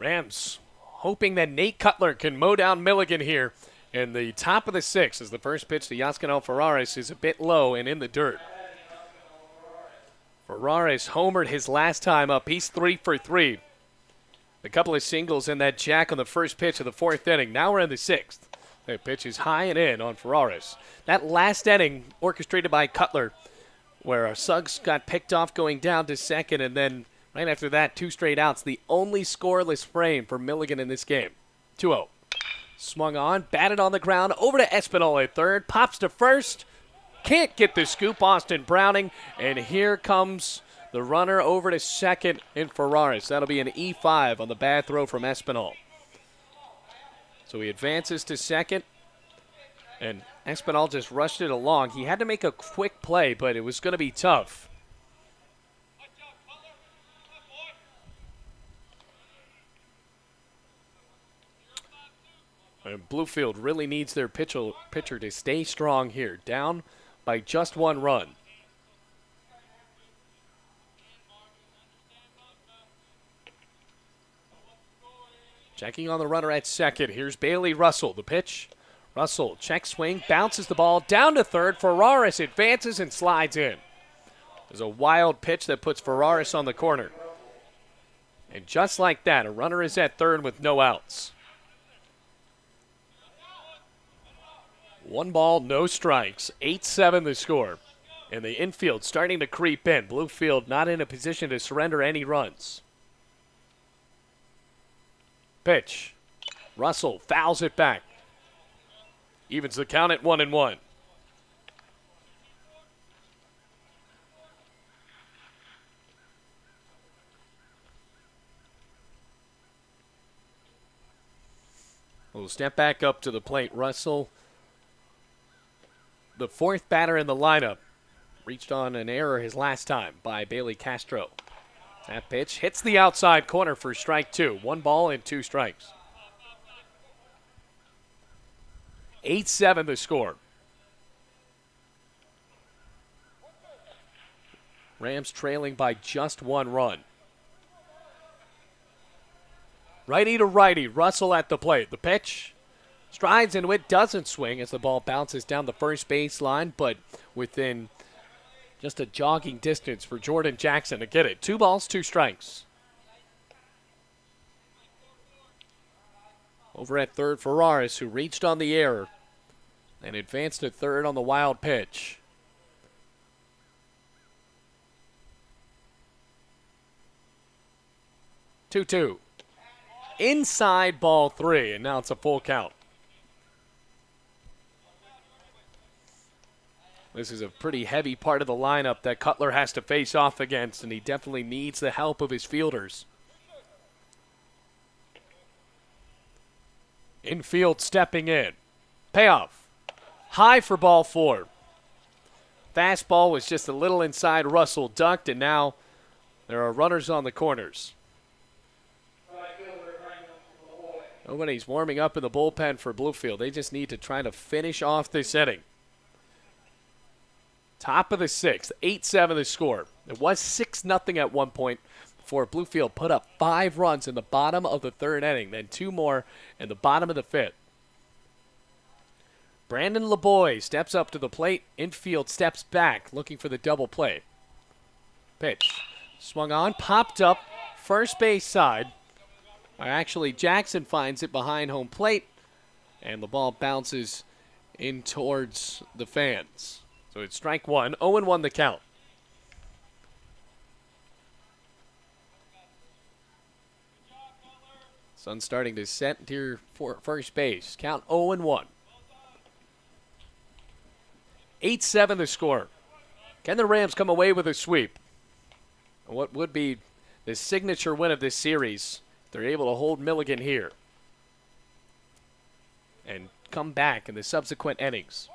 Rams hoping that Nate Cutler can mow down Milligan here in the top of the 6th as the first pitch to Yaskinel Ferraris is a bit low and in the dirt. Ferraris homered his last time up. He's 3 for 3. A couple of singles and that jack on the first pitch of the 4th inning. Now we're in the 6th. That pitch is high and in on Ferraris. That last inning orchestrated by Cutler where Suggs got picked off going down to second, and then right after that, 2 straight outs. The only scoreless frame for Milligan in this game. 2-0. Swung on, batted on the ground, over to Espinal at third, pops to first. Can't get the scoop, Austin Browning, and here comes the runner over to second in Ferraris. That'll be an E5 on the bad throw from Espinal. So he advances to second, and Espinal just rushed it along. He had to make a quick play, but it was going to be tough. And Bluefield really needs their pitcher to stay strong here. Down by just 1 run. Checking on the runner at second. Here's Bailey Russell. The pitch. Russell, check swing, bounces the ball down to third. Ferraris advances and slides in. There's a wild pitch that puts Ferraris on the corner. And just like that, a runner is at third with no outs. 1 ball, no strikes. 8-7 the score. And the infield starting to creep in. Bluefield not in a position to surrender any runs. Pitch. Russell fouls it back. Evens the count at 1-1. We'll step back up to the plate. Russell, the 4th batter in the lineup, reached on an error his last time by Bailey Castro. That pitch hits the outside corner for strike 2. 1 ball and 2 strikes. 8-7 the score. Rams trailing by just 1 run. Righty to righty, Russell at the plate. The pitch strides into it, doesn't swing as the ball bounces down the first baseline, but within just a jogging distance for Jordan Jackson to get it. 2 balls, 2 strikes. Over at third, Ferraris, who reached on the error and advanced to third on the wild pitch. Two. Inside ball 3, and now it's a full count. This is a pretty heavy part of the lineup that Cutler has to face off against, and he definitely needs the help of his fielders. Infield stepping in. Payoff. High for ball 4. Fastball was just a little inside. Russell ducked, and now there are runners on the corners. Nobody's warming up in the bullpen for Bluefield. They just need to try to finish off this inning. Top of the 6th, 8-7 the score. It was 6-0 at one point before Bluefield put up 5 runs in the bottom of the 3rd inning, then 2 more in the bottom of the 5th. Brandon LeBoy steps up to the plate. Infield steps back, looking for the double play. Pitch. Swung on, popped up, first base side. Actually, Jackson finds it behind home plate, and the ball bounces in towards the fans. So it's strike 1, 0-1 the count. Sun starting to set near first base. Count 0-1. 8-7 the score. Can the Rams come away with a sweep? What would be the signature win of this series? They're able to hold Milligan here and come back in the subsequent innings.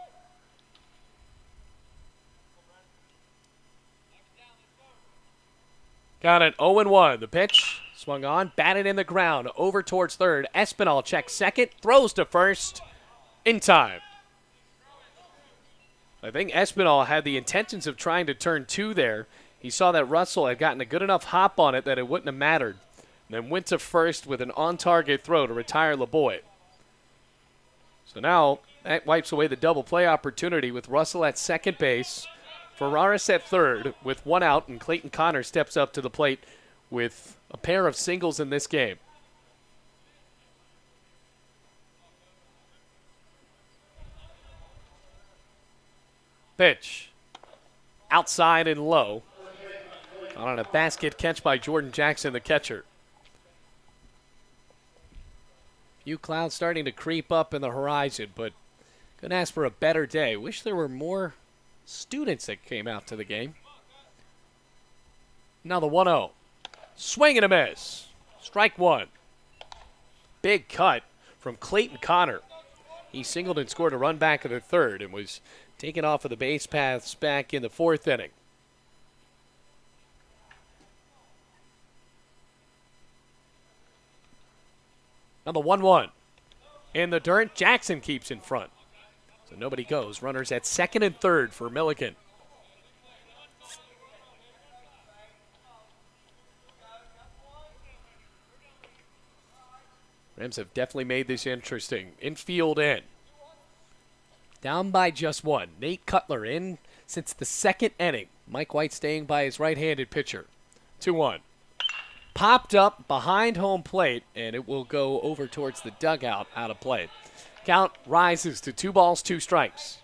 Got it, 0-1. The pitch swung on, batted in the ground, over towards third. Espinal checks second, throws to first in time. I think Espinal had the intentions of trying to turn 2 there. He saw that Russell had gotten a good enough hop on it that it wouldn't have mattered. then went to first with an on-target throw to retire LeBoy. So now that wipes away the double play opportunity with Russell at second base, Ferraris at third with one out, and Clayton Connor steps up to the plate with a pair of singles in this game. Pitch. Outside and low. On a basket catch by Jordan Jackson, the catcher. Few clouds starting to creep up in the horizon, but couldn't ask for a better day. Wish there were more students that came out to the game. Now the 1-0. Swing and a miss. Strike one. Big cut from Clayton Connor. He singled and scored a run back in the third and was taken off of the base paths back in the fourth inning. Now the 1-1. In the dirt, Jackson keeps in front. So nobody goes. Runners at second and third for Milligan. Rams have definitely made this interesting. Infield in. Down by just one. Nate Cutler in since the second inning. Mike White staying by his right-handed pitcher. 2-1. Popped up behind home plate, and it will go over towards the dugout out of play. Count rises to 2 balls, 2 strikes.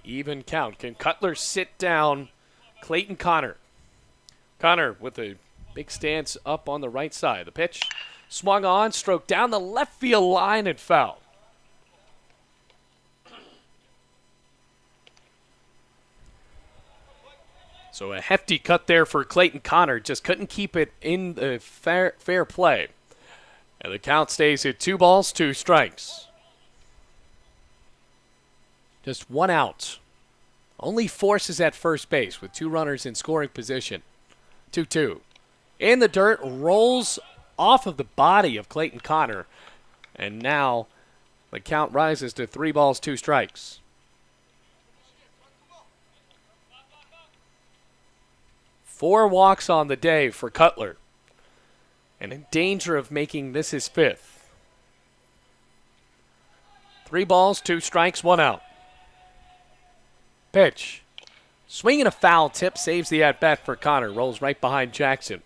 Even count. Can Cutler sit down Clayton Connor? Connor with a big stance up on the right side. The pitch swung on, stroked down the left field line and foul. So a hefty cut there for Clayton Connor. Just couldn't keep it in the fair play. And the count stays at 2 balls, 2 strikes. Just 1 out. Only forces at first base with 2 runners in scoring position. 2-2. In the dirt, rolls off of the body of Clayton Connor. And now the count rises to 3 balls, 2 strikes. Four walks on the day for Cutler. And in danger of making this his 5th. 3 balls, 2 strikes, 1 out. Pitch. Swing and a foul tip saves the at-bat for Connor. Rolls right behind Jackson.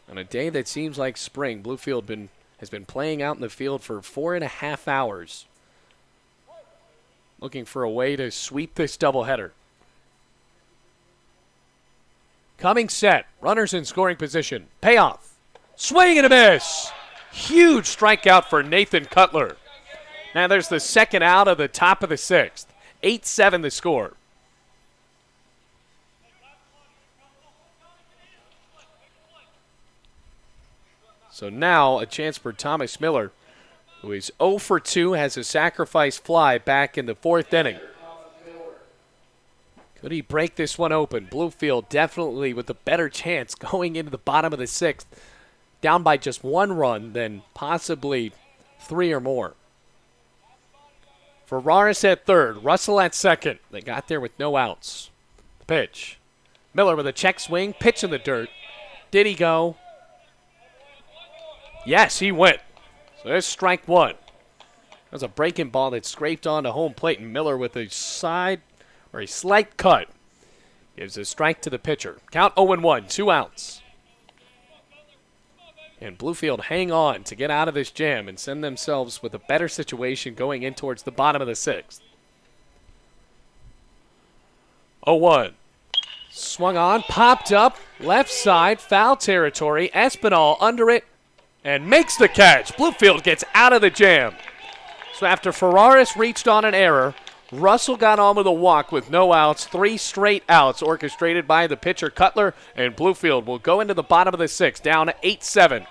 On a day that seems like spring, Bluefield has been playing out in the field for 4.5 hours. Looking for a way to sweep this doubleheader. Coming set. Runners in scoring position. Payoff. Swing and a miss. Huge strikeout for Nathan Cutler. Now there's the second out of the top of the 6th. 8-7 the score. So now a chance for Thomas Miller, who is 0 for 2, has a sacrifice fly back in the 4th inning. Could he break this one open? Bluefield definitely with a better chance going into the bottom of the 6th. Down by just 1 run, then possibly 3 or more. Ferraris at third, Russell at second. They got there with no outs. The pitch. Miller with a check swing, pitch in the dirt. Did he go? Yes, he went. So there's strike 1. That was a breaking ball that scraped onto home plate, and Miller with a slight cut gives a strike to the pitcher. Count 0-1, 2 outs. And Bluefield hang on to get out of this jam and send themselves with a better situation going in towards the bottom of the 6th. 0-1. Swung on, popped up, left side, foul territory. Espinal under it and makes the catch. Bluefield gets out of the jam. So after Ferraris reached on an error, Russell got on with a walk with no outs, 3 straight outs orchestrated by the pitcher Cutler, and Bluefield will go into the bottom of the 6th, down 8-7.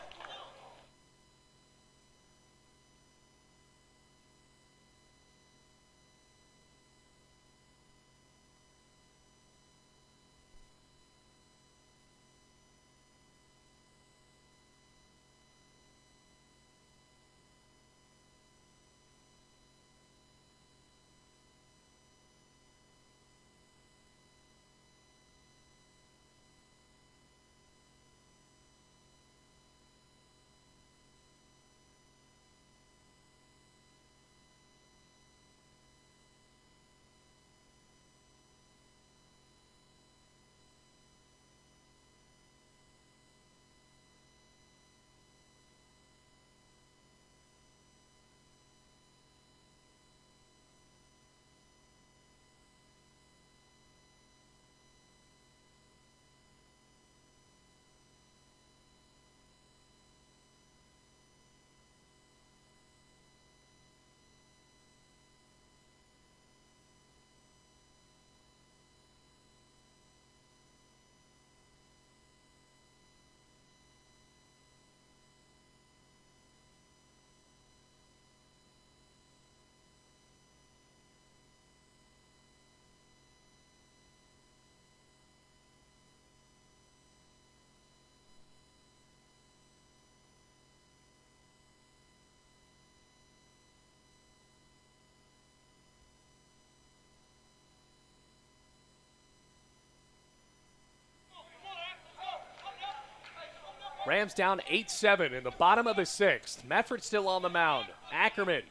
Rams down 8-7 in the bottom of the 6th. Mefford still on the mound. Ackerman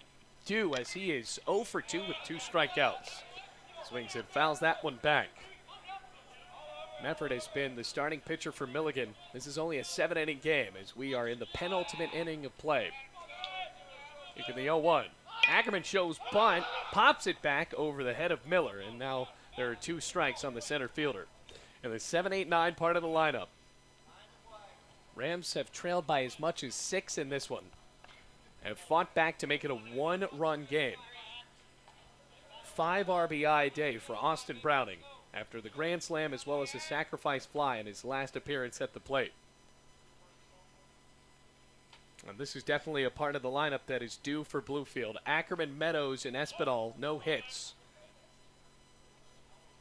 due as he is 0 for 2 with 2 strikeouts. Swings and fouls that one back. Mefford has been the starting pitcher for Milligan. This is only a 7-inning game as we are in the penultimate inning of play. Kicking the 0-1. Ackerman shows bunt, pops it back over the head of Miller, and now there are 2 strikes on the center fielder. In the 7-8-9 part of the lineup, Rams have trailed by as much as 6 in this one. Have fought back to make it a 1-run game. 5 RBI day for Austin Browning after the grand slam as well as a sacrifice fly in his last appearance at the plate. And this is definitely a part of the lineup that is due for Bluefield. Ackerman, Meadows, and Espinal, no hits.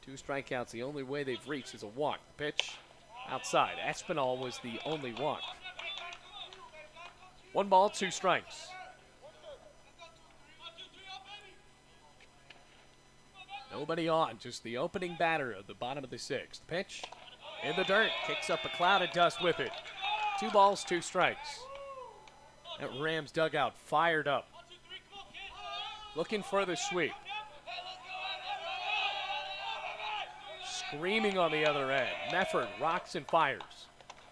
2 strikeouts. The only way they've reached is a walk. Pitch outside. Espinal was the only walk. 1 ball, 2 strikes. Nobody on, just the opening batter of the bottom of the 6th. Pitch in the dirt, kicks up a cloud of dust with it. 2 balls, 2 strikes. That Rams dugout fired up. Looking for the sweep. Screaming on the other end. Mefford rocks and fires.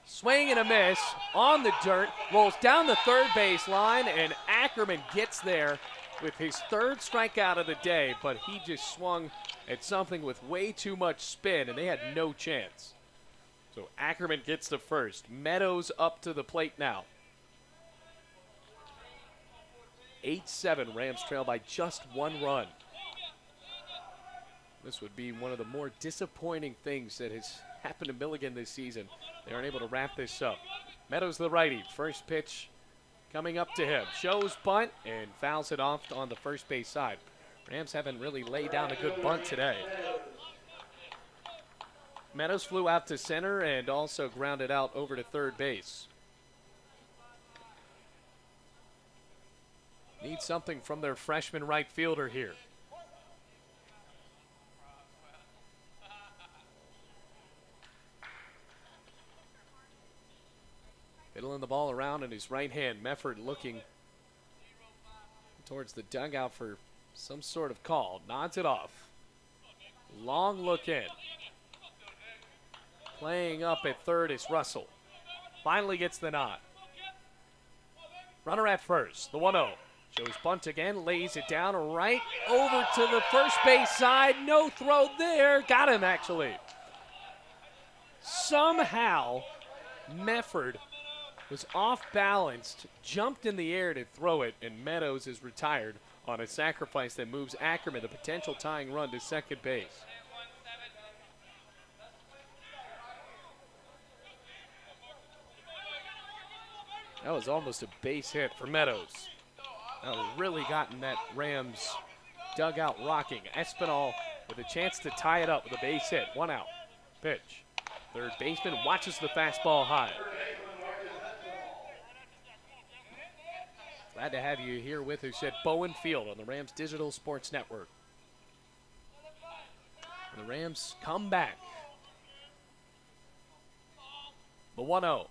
Swing and a miss on the dirt. Rolls down the third base line, and Ackerman gets there with his 3rd strikeout of the day, but he just swung at something with way too much spin, and they had no chance. So Ackerman gets the first. Meadows up to the plate now. 8-7, Rams trail by just 1 run. This would be one of the more disappointing things that has happened to Milligan this season. They aren't able to wrap this up. Meadows the righty. First pitch coming up to him. Shows bunt and fouls it off on the first base side. Rams haven't really laid down a good bunt today. Meadows flew out to center and also grounded out over to third base. Need something from their freshman right fielder here. Fiddling the ball around in his right hand. Mefford looking towards the dugout for some sort of call. Nods it off. Long look in. Playing up at third is Russell. Finally gets the nod. Runner at first. The 1-0. Shows bunt again. Lays it down right over to the first base side. No throw there. Got him, actually. Somehow, Mefford was off-balanced, jumped in the air to throw it, and Meadows is retired on a sacrifice that moves Ackerman, the potential tying run, to second base. That was almost a base hit for Meadows. That would have really gotten that Rams dugout rocking. Espinal with a chance to tie it up with a base hit. 1 out. Pitch. Third baseman watches the fastball high. Glad to have you here with us at Bowen Field on the Rams Digital Sports Network. And the Rams come back. The 1-0.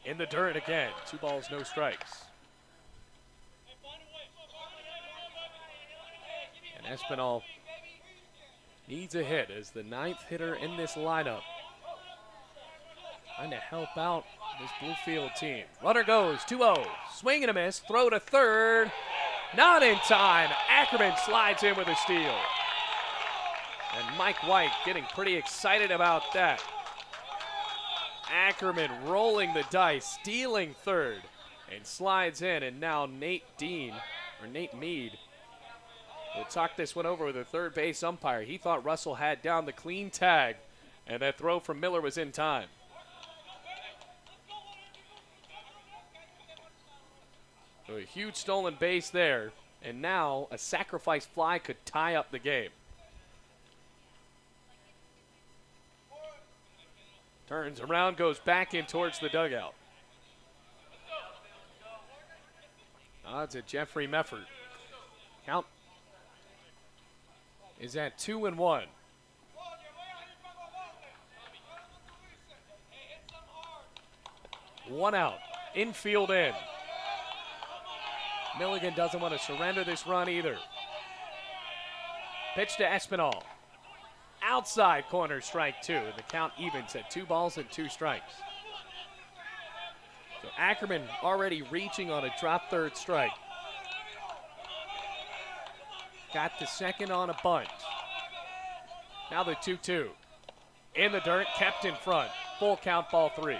In the dirt again. 2 balls, no strikes. And Espinal needs a hit as the 9th hitter in this lineup. Trying to help out this Bluefield team. Runner goes, 2-0. Swing and a miss. Throw to third. Not in time. Ackerman slides in with a steal. And Mike White getting pretty excited about that. Ackerman rolling the dice, stealing third, and slides in. And now Nate Mead will talk this one over with a third base umpire. He thought Russell had down the clean tag, and that throw from Miller was in time. So a huge stolen base there, and now a sacrifice fly could tie up the game. Turns around, goes back in towards the dugout. Nods at Jeffrey Mefford. Count is at 2-1. 1 out. Infield in. Milligan doesn't want to surrender this run either. Pitch to Espinal. Outside corner, strike 2. The count evens at 2 balls and 2 strikes. So Ackerman already reaching on a drop third strike. Got the second on a bunt. Now the 2-2. In the dirt, kept in front. Full count, ball 3.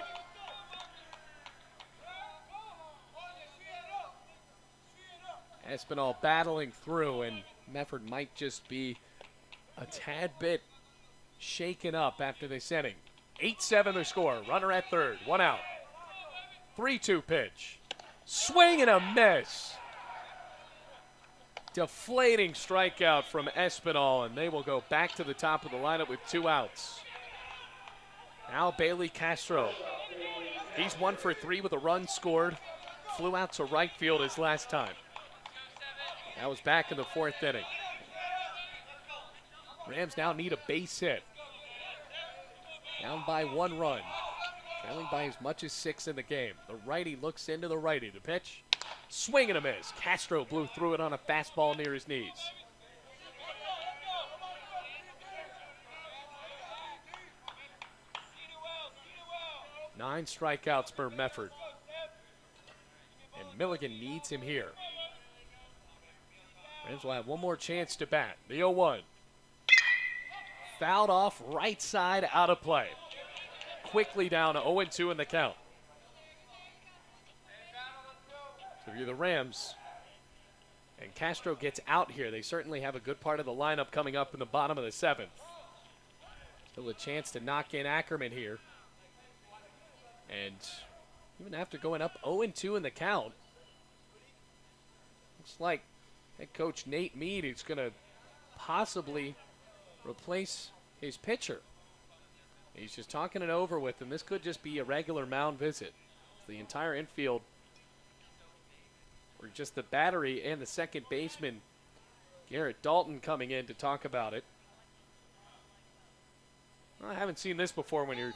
Espinal battling through, and Mefford might just be a tad bit shaken up after this inning. 8-7 the score. Runner at third. 1 out. 3-2 pitch. Swing and a miss. Deflating strikeout from Espinal, and they will go back to the top of the lineup with 2 outs. Now Bailey Castro. He's 1 for 3 with a run scored. Flew out to right field his last time. That was back in the 4th inning. Rams now need a base hit. Down by 1 run. Trailing by as much as 6 in the game. The righty looks into the righty. The pitch. Swing and a miss. Castro blew through it on a fastball near his knees. Nine strikeouts for Mefford. And Milligan needs him here. Rams will have one more chance to bat. The 0-1. Fouled off right side, out of play. Quickly down to 0-2 in the count. So if you're the Rams and Castro gets out here, they certainly have a good part of the lineup coming up in the bottom of the 7th. Still a chance to knock in Ackerman here. And even after going up 0-2 in the count, looks like head coach Nate Mead is going to possibly replace his pitcher. He's just talking it over with him. This could just be a regular mound visit. The entire infield, or just the battery and the second baseman, Garrett Dalton, coming in to talk about it. I haven't seen this before when you're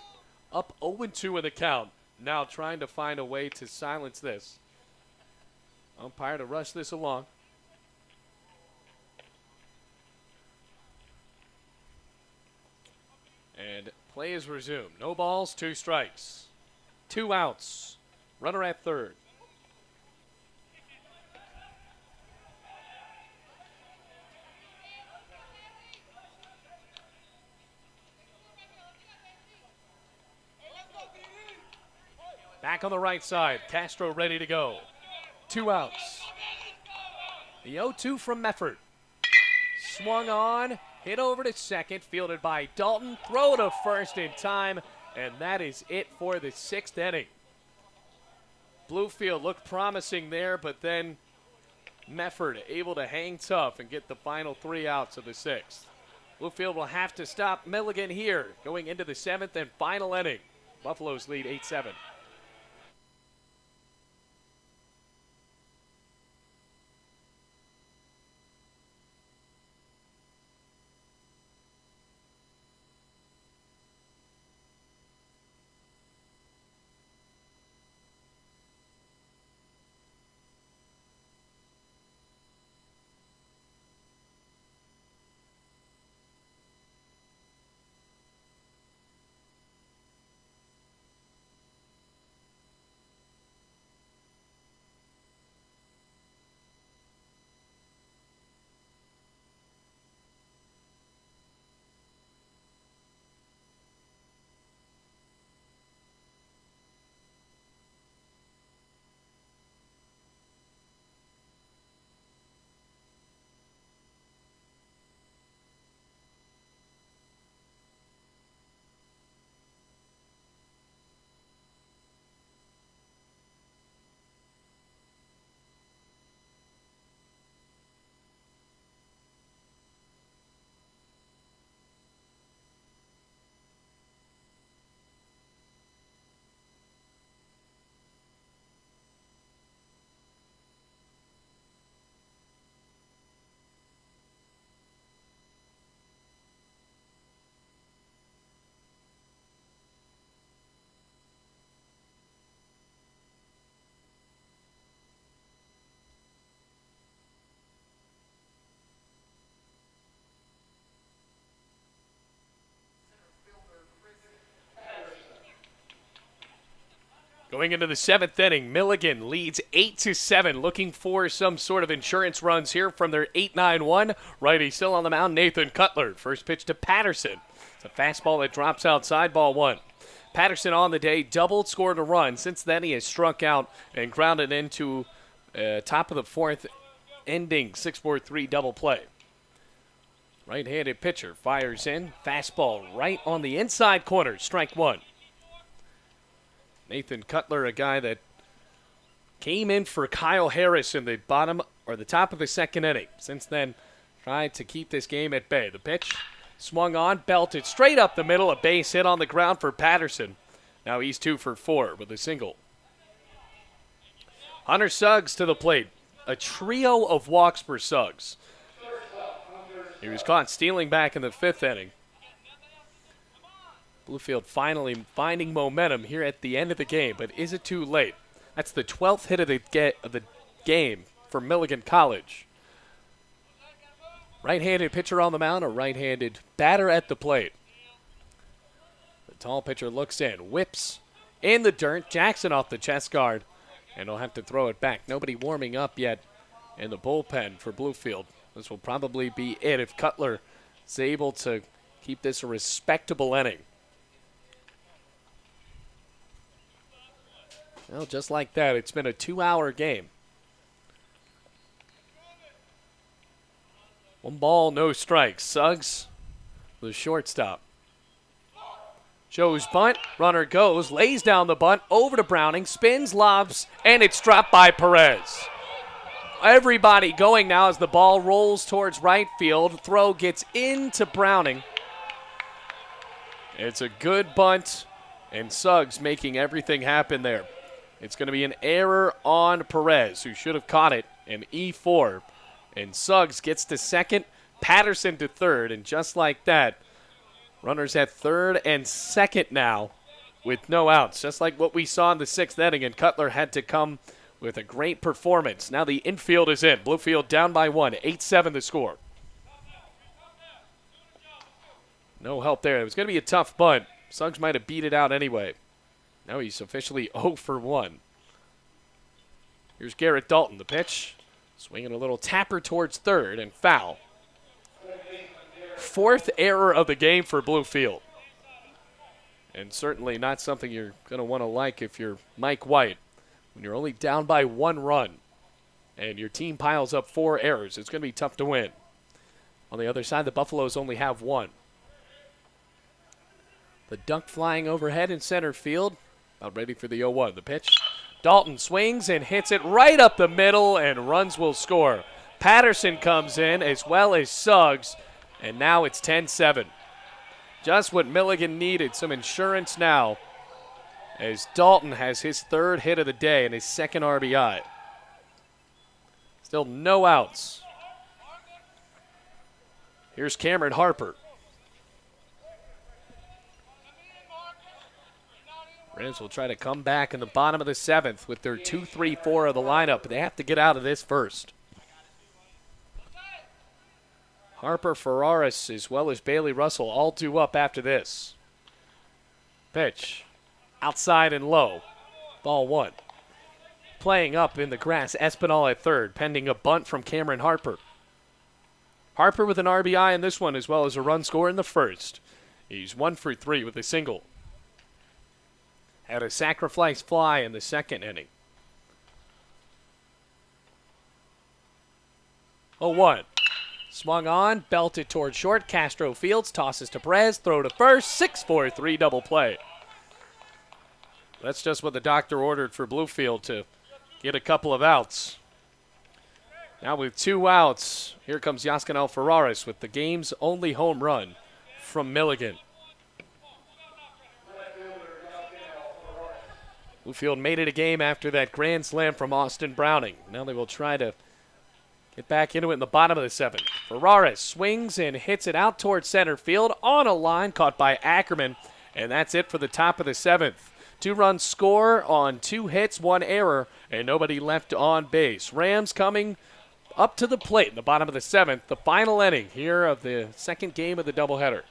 up 0-2 in the count. Now trying to find a way to silence this. Umpire to rush this along. And play is resumed. No balls, 2 strikes. 2 outs. Runner at third. Back on the right side. Castro ready to go. 2 outs. The 0-2 from Mefford. Swung on. Hit over to second. Fielded by Dalton. Throw to first in time. And that is it for the 6th inning. Bluefield looked promising there, but then Mefford able to hang tough and get the final 3 outs of the 6th. Bluefield will have to stop Milligan here going into the 7th and final inning. Buffaloes lead 8-7. Going into the 7th inning, Milligan leads 8-7, looking for some sort of insurance runs here from their 8-9-1. Righty still on the mound, Nathan Cutler. First pitch to Patterson. It's a fastball that drops outside, ball one. Patterson on the day, doubled, scored a run. Since then, he has struck out and grounded into top of the 4th, ending 6-4-3 double play. Right-handed pitcher fires in, fastball right on the inside corner, strike one. Nathan Cutler, a guy that came in for Kyle Harris in the top of the 2nd inning. Since then, tried to keep this game at bay. The pitch swung on, belted straight up the middle, a base hit on the ground for Patterson. Now he's 2 for 4 with a single. Hunter Suggs to the plate. A trio of walks for Suggs. He was caught stealing back in the 5th inning. Bluefield finally finding momentum here at the end of the game, but is it too late? That's the 12th hit of the game for Milligan College. Right-handed pitcher on the mound, a right-handed batter at the plate. The tall pitcher looks in, whips in the dirt, Jackson off the chest guard, and he'll have to throw it back. Nobody warming up yet in the bullpen for Bluefield. This will probably be it if Cutler is able to keep this a respectable inning. Well, just like that, it's been a 2-hour game. 1 ball, no strikes. Suggs, the shortstop. Shows bunt, runner goes, lays down the bunt, over to Browning, spins, lobs, and it's dropped by Perez. Everybody going now as the ball rolls towards right field. Throw gets into Browning. It's a good bunt, and Suggs making everything happen there. It's going to be an error on Perez, who should have caught it, an E4. And Suggs gets to second, Patterson to third, and just like that, runners at third and second now with no outs, just like what we saw in the 6th inning, and Cutler had to come with a great performance. Now the infield is in. Bluefield down by 1, 8-7 the score. No help there. It was going to be a tough bunt. Suggs might have beat it out anyway. Now he's officially 0 for 1. Here's Garrett Dalton, the pitch. Swinging a little tapper towards third and foul. 4th error of the game for Bluefield. And certainly not something you're going to want to like if you're Mike White. When you're only down by 1 run and your team piles up 4 errors, it's going to be tough to win. On the other side, the Buffaloes only have 1. The duck flying overhead in center field. About ready for the 0-1. The pitch. Dalton swings and hits it right up the middle, and runs will score. Patterson comes in as well as Suggs, and now it's 10-7. Just what Milligan needed, some insurance now, as Dalton has his 3rd hit of the day and his 2nd RBI. Still no outs. Here's Cameron Harper. Rams will try to come back in the bottom of the 7th with their 2-3-4 of the lineup, but they have to get out of this first. Harper, Ferraris, as well as Bailey Russell, all due up after this. Pitch. Outside and low. Ball 1. Playing up in the grass, Espinal at third, pending a bunt from Cameron Harper. Harper with an RBI in this one, as well as a run score in the first. He's 1 for 3 with a single. Had a sacrifice fly in the 2nd inning. 0-1. Swung on, belted toward short. Castro Fields tosses to Perez, throw to first, 6-4-3 double play. That's just what the doctor ordered for Bluefield, to get a couple of outs. Now with 2 outs, here comes Yaskanel Ferraris with the game's only home run from Milligan. Bluefield made it a game after that grand slam from Austin Browning. Now they will try to get back into it in the bottom of the 7th. Ferraris swings and hits it out towards center field on a line caught by Ackerman, and that's it for the top of the 7th. 2-run score on 2 hits, 1 error, and nobody left on base. Rams coming up to the plate in the bottom of the 7th, the final inning here of the 2nd game of the doubleheader.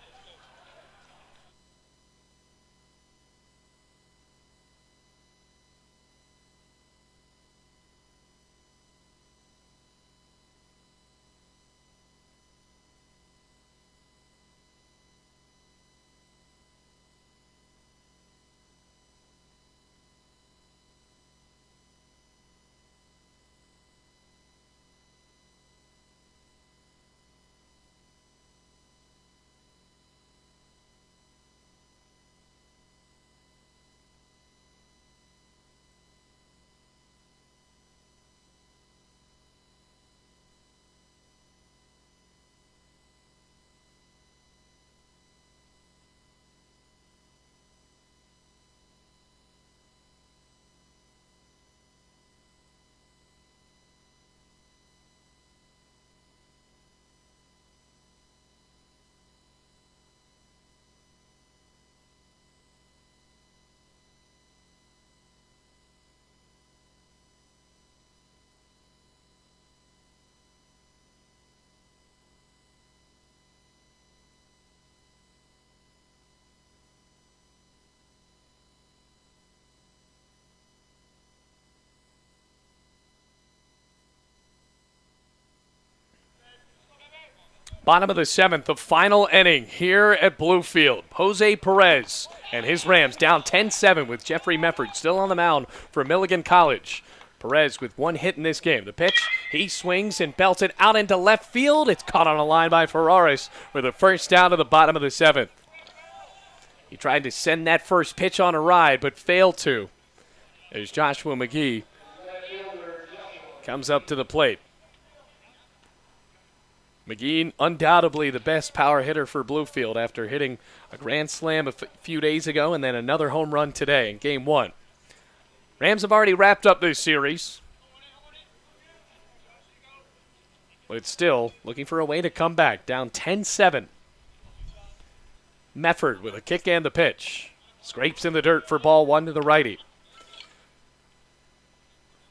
Bottom of the 7th, the final inning here at Bluefield. Jose Perez and his Rams down 10-7 with Jeffrey Mefford still on the mound for Milligan College. Perez with one hit in this game. The pitch, he swings and belts it out into left field. It's caught on a line by Ferraris for the first down to the bottom of the 7th. He tried to send that first pitch on a ride, but failed to. As Joshua McGee comes up to the plate. McGee, undoubtedly the best power hitter for Bluefield after hitting a grand slam a few days ago and then another home run today in Game 1. Rams have already wrapped up this series, but it's still looking for a way to come back, down 10-7. Mefford with a kick and the pitch. Scrapes in the dirt for ball 1 to the righty.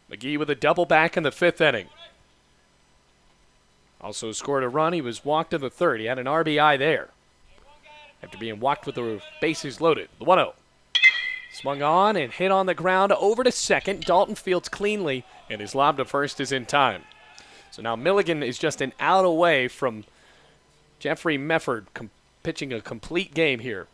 McGee with a double back in the 5th inning. Also scored a run. He was walked in the 3rd. He had an RBI there after being walked with the bases loaded. The 1-0. Swung on and hit on the ground over to second. Dalton fields cleanly, and his lob to first is in time. So now Milligan is just an out away from Jeffrey Mefford pitching a complete game here.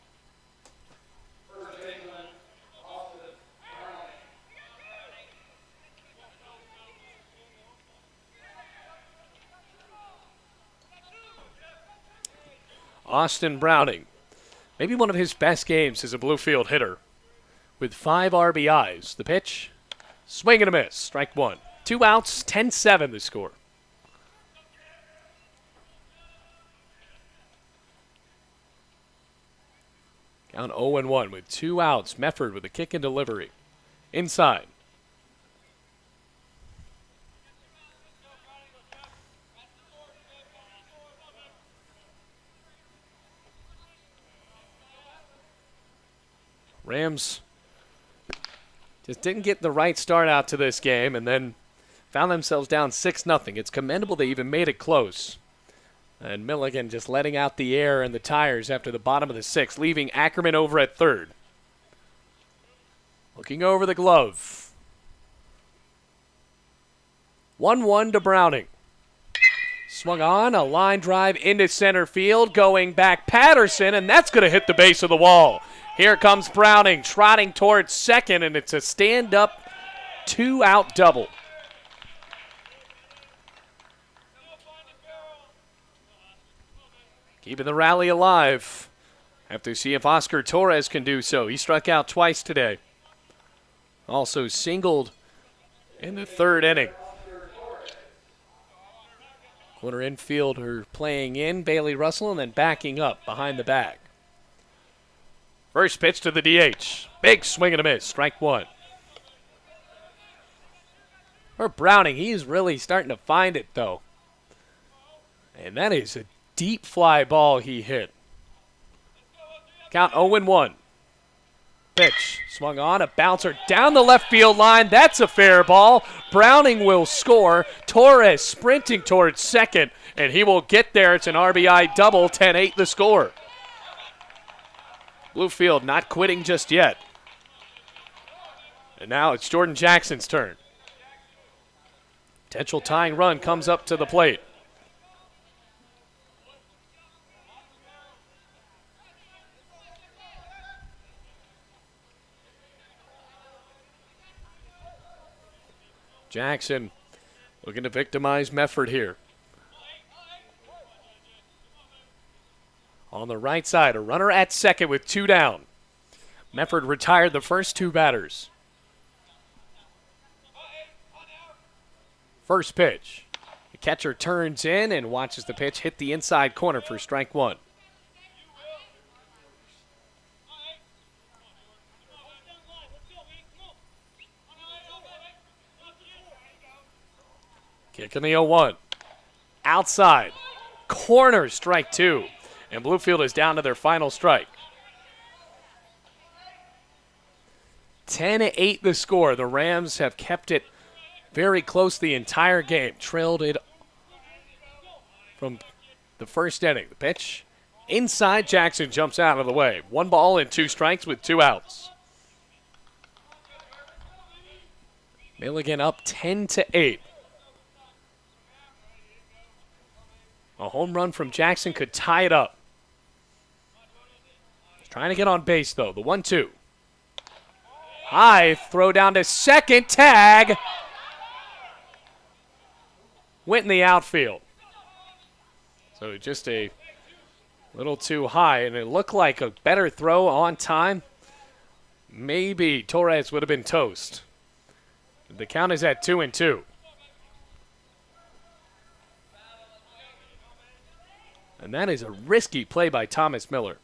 Austin Browning, maybe one of his best games as a Bluefield hitter, with 5 RBIs. The pitch, swing and a miss, strike 1. 2 outs, 10-7 the score. Count 0-1 with 2 outs. Mefford with a kick and delivery. Inside. Rams just didn't get the right start out to this game and then found themselves down 6-0. It's commendable they even made it close. And Milligan just letting out the air and the tires after the bottom of the 6th, leaving Ackerman over at 3rd. Looking over the glove. 1-1 to Browning. Swung on, a line drive into center field, going back Patterson, and that's going to hit the base of the wall. Here comes Browning, trotting towards second, and it's a stand-up 2-out double. Keeping the rally alive. Have to see if Oscar Torres can do so. He struck out twice today. Also singled in the 3rd inning. Corner infielder playing in, Bailey Russell, and then backing up behind the bag. First pitch to the DH. Big swing and a miss. Strike 1. For Browning, he's really starting to find it, though. And that is a deep fly ball he hit. Count 0-1. Pitch. Swung on. A bouncer down the left field line. That's a fair ball. Browning will score. Torres sprinting towards second, and he will get there. It's an RBI double. 10-8 the score. Bluefield not quitting just yet. And now it's Jordan Jackson's turn. Potential tying run comes up to the plate. Jackson looking to victimize Mefford here. On the right side, a runner at second with 2 down. Mefford retired the first 2 batters. First pitch. The catcher turns in and watches the pitch hit the inside corner for strike 1. Kick in the 0-1. Outside. Corner, strike 2. And Bluefield is down to their final strike. 10-8 the score. The Rams have kept it very close the entire game. Trailed it from the first inning. The pitch inside. Jackson jumps out of the way. 1 ball and 2 strikes with 2 outs. Milligan up 10-8. A home run from Jackson could tie it up. He's trying to get on base, though. The 1-2. High throw down to second. Tag. Went in the outfield. So just a little too high, and it looked like a better throw on time. Maybe Torres would have been toast. The count is at 2-2. And that is a risky play by Thomas Miller.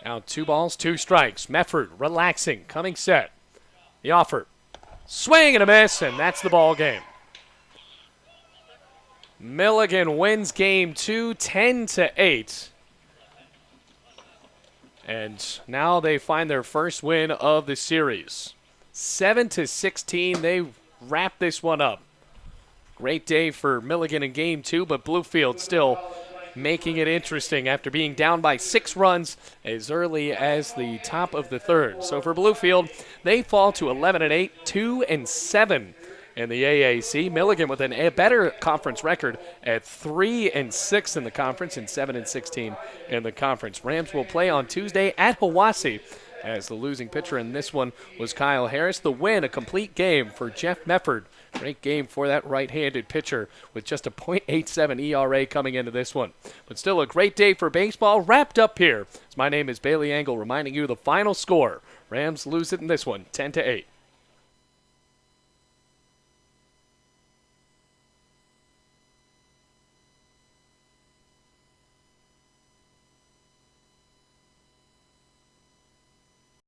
Now 2 balls, 2 strikes. Mefford relaxing, coming set. The offer. Swing and a miss, and that's the ball game. Milligan wins game 2, 10-8. And now they find their first win of the series. 7-16, they wrap this one up. Great day for Milligan in game 2, but Bluefield still making it interesting after being down by 6 runs as early as the top of the 3rd. So for Bluefield, they fall to 11-8, 2-7 in the AAC. Milligan with a better conference record at 3-6 in the conference and 7-16 in the conference. Rams will play on Tuesday at Hiwassee, as the losing pitcher in this one was Kyle Harris. The win, a complete game for Jeff Mefford. Great game for that right-handed pitcher with just a .87 ERA coming into this one. But still a great day for baseball wrapped up here. My name is Bailey Engel reminding you the final score. Rams lose it in this one, 10-8.